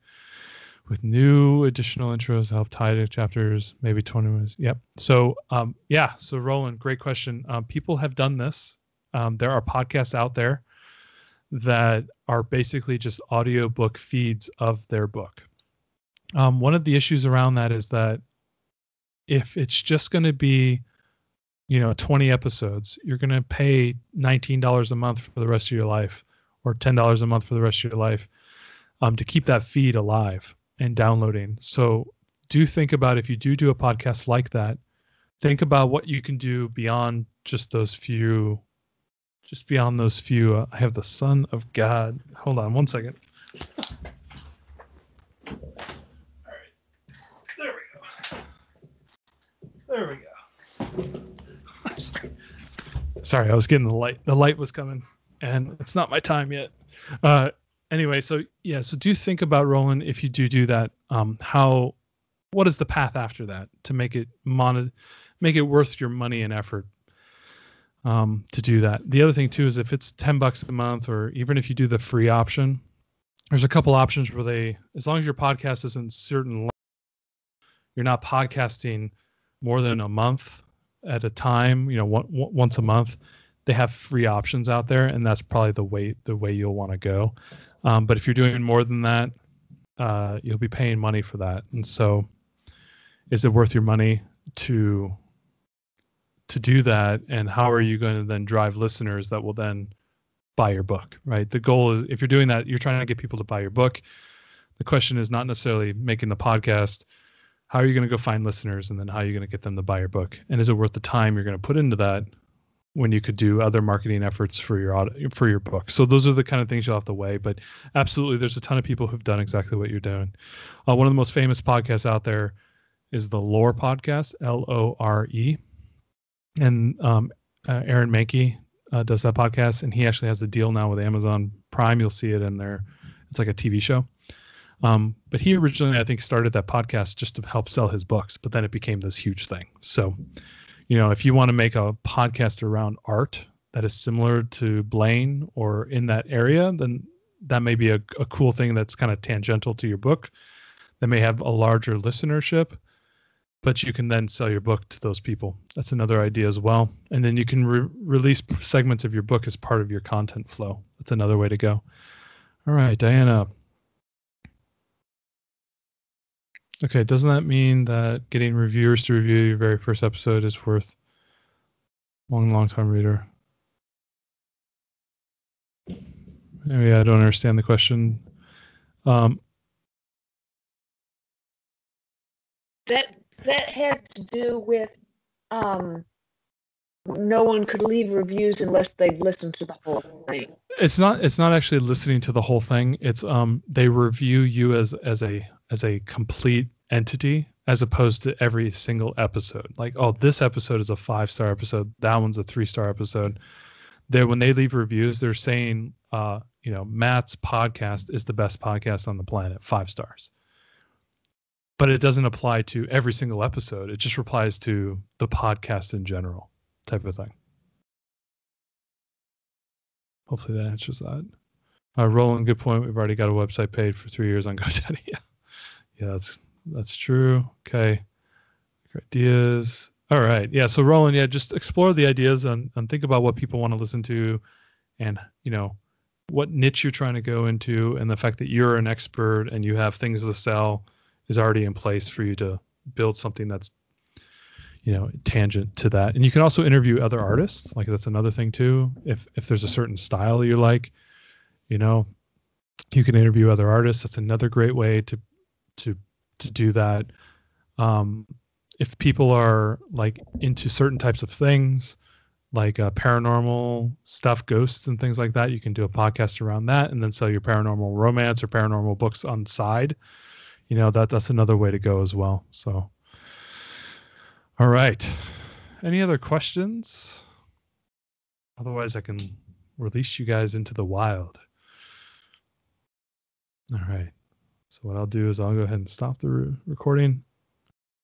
with new additional intros to help tie to chapters, maybe 20 minutes? Yep. So so Roland, great question. People have done this. There are podcasts out there that are basically just audiobook feeds of their book. One of the issues around that is that if it's just going to be, 20 episodes, you're going to pay $19 a month for the rest of your life, or $10 a month for the rest of your life, to keep that feed alive and downloading. So do think about, if you do a podcast like that, think about what you can do beyond just those few. Just beyond those few. I have the Son of God. Hold on one second. There we go. I'm sorry, I was getting the light. The light was coming, and it's not my time yet. Anyway, so do think about, Roland, if you do that, what is the path after that to make it worth your money and effort to do that? The other thing too is if it's $10 a month, or even if you do the free option, there's a couple options where as long as your podcast isn't certain, you're not podcasting more than a month at a time, once a month, they have free options out there, and that's probably the way you'll want to go. But if you're doing more than that, you'll be paying money for that. And so is it worth your money to do that? And how are you going to then drive listeners that will then buy your book, right? The goal is, if you're doing that, you're trying to get people to buy your book. The question is not necessarily making the podcast. How are you going to go find listeners, and then how are you going to get them to buy your book? And is it worth the time you're going to put into that when you could do other marketing efforts for your book? So those are the kind of things you'll have to weigh. But absolutely, there's a ton of people who've done exactly what you're doing. One of the most famous podcasts out there is the Lore podcast, Lore. And Aaron Mahnke does that podcast, and he actually has a deal now with Amazon Prime. You'll see it in there. It's like a TV show. But he originally, I think, started that podcast just to help sell his books, but then it became this huge thing. So, if you want to make a podcast around art that is similar to Blaine or in that area, then that may be a cool thing that's kind of tangential to your book. That may have a larger listenership, but you can then sell your book to those people. That's another idea as well. And then you can release segments of your book as part of your content flow. That's another way to go. All right, Diana. Okay, doesn't that mean that getting reviewers to review your very first episode is worth long-time reader? Maybe I don't understand the question. That had to do with no one could leave reviews unless they'd listened to the whole thing. It's not actually listening to the whole thing. It's they review you as a complete entity, as opposed to every single episode. Like, oh, this episode is a 5-star episode, that one's a 3-star episode. When they leave reviews, they're saying Matt's podcast is the best podcast on the planet, 5 stars. But it doesn't apply to every single episode. It just applies to the podcast in general, type of thing. Hopefully that answers that. Roland, good point. We've already got a website paid for 3 years on GoDaddy. Yeah, that's true. Okay. Ideas. All right. Yeah. So Roland, just explore the ideas and think about what people want to listen to, and what niche you're trying to go into, and the fact that you're an expert and you have things to sell is already in place for you to build something that's tangent to that. And you can also interview other artists. Like, that's another thing too. If there's a certain style you like, you can interview other artists. That's another great way to to do that. If people are like into certain types of things, like paranormal stuff, ghosts and things like that, you can do a podcast around that, and then sell your paranormal romance or paranormal books on the side. That's another way to go as well. So, all right. Any other questions? Otherwise, I can release you guys into the wild. All right. So what I'll do is I'll go ahead and stop the recording.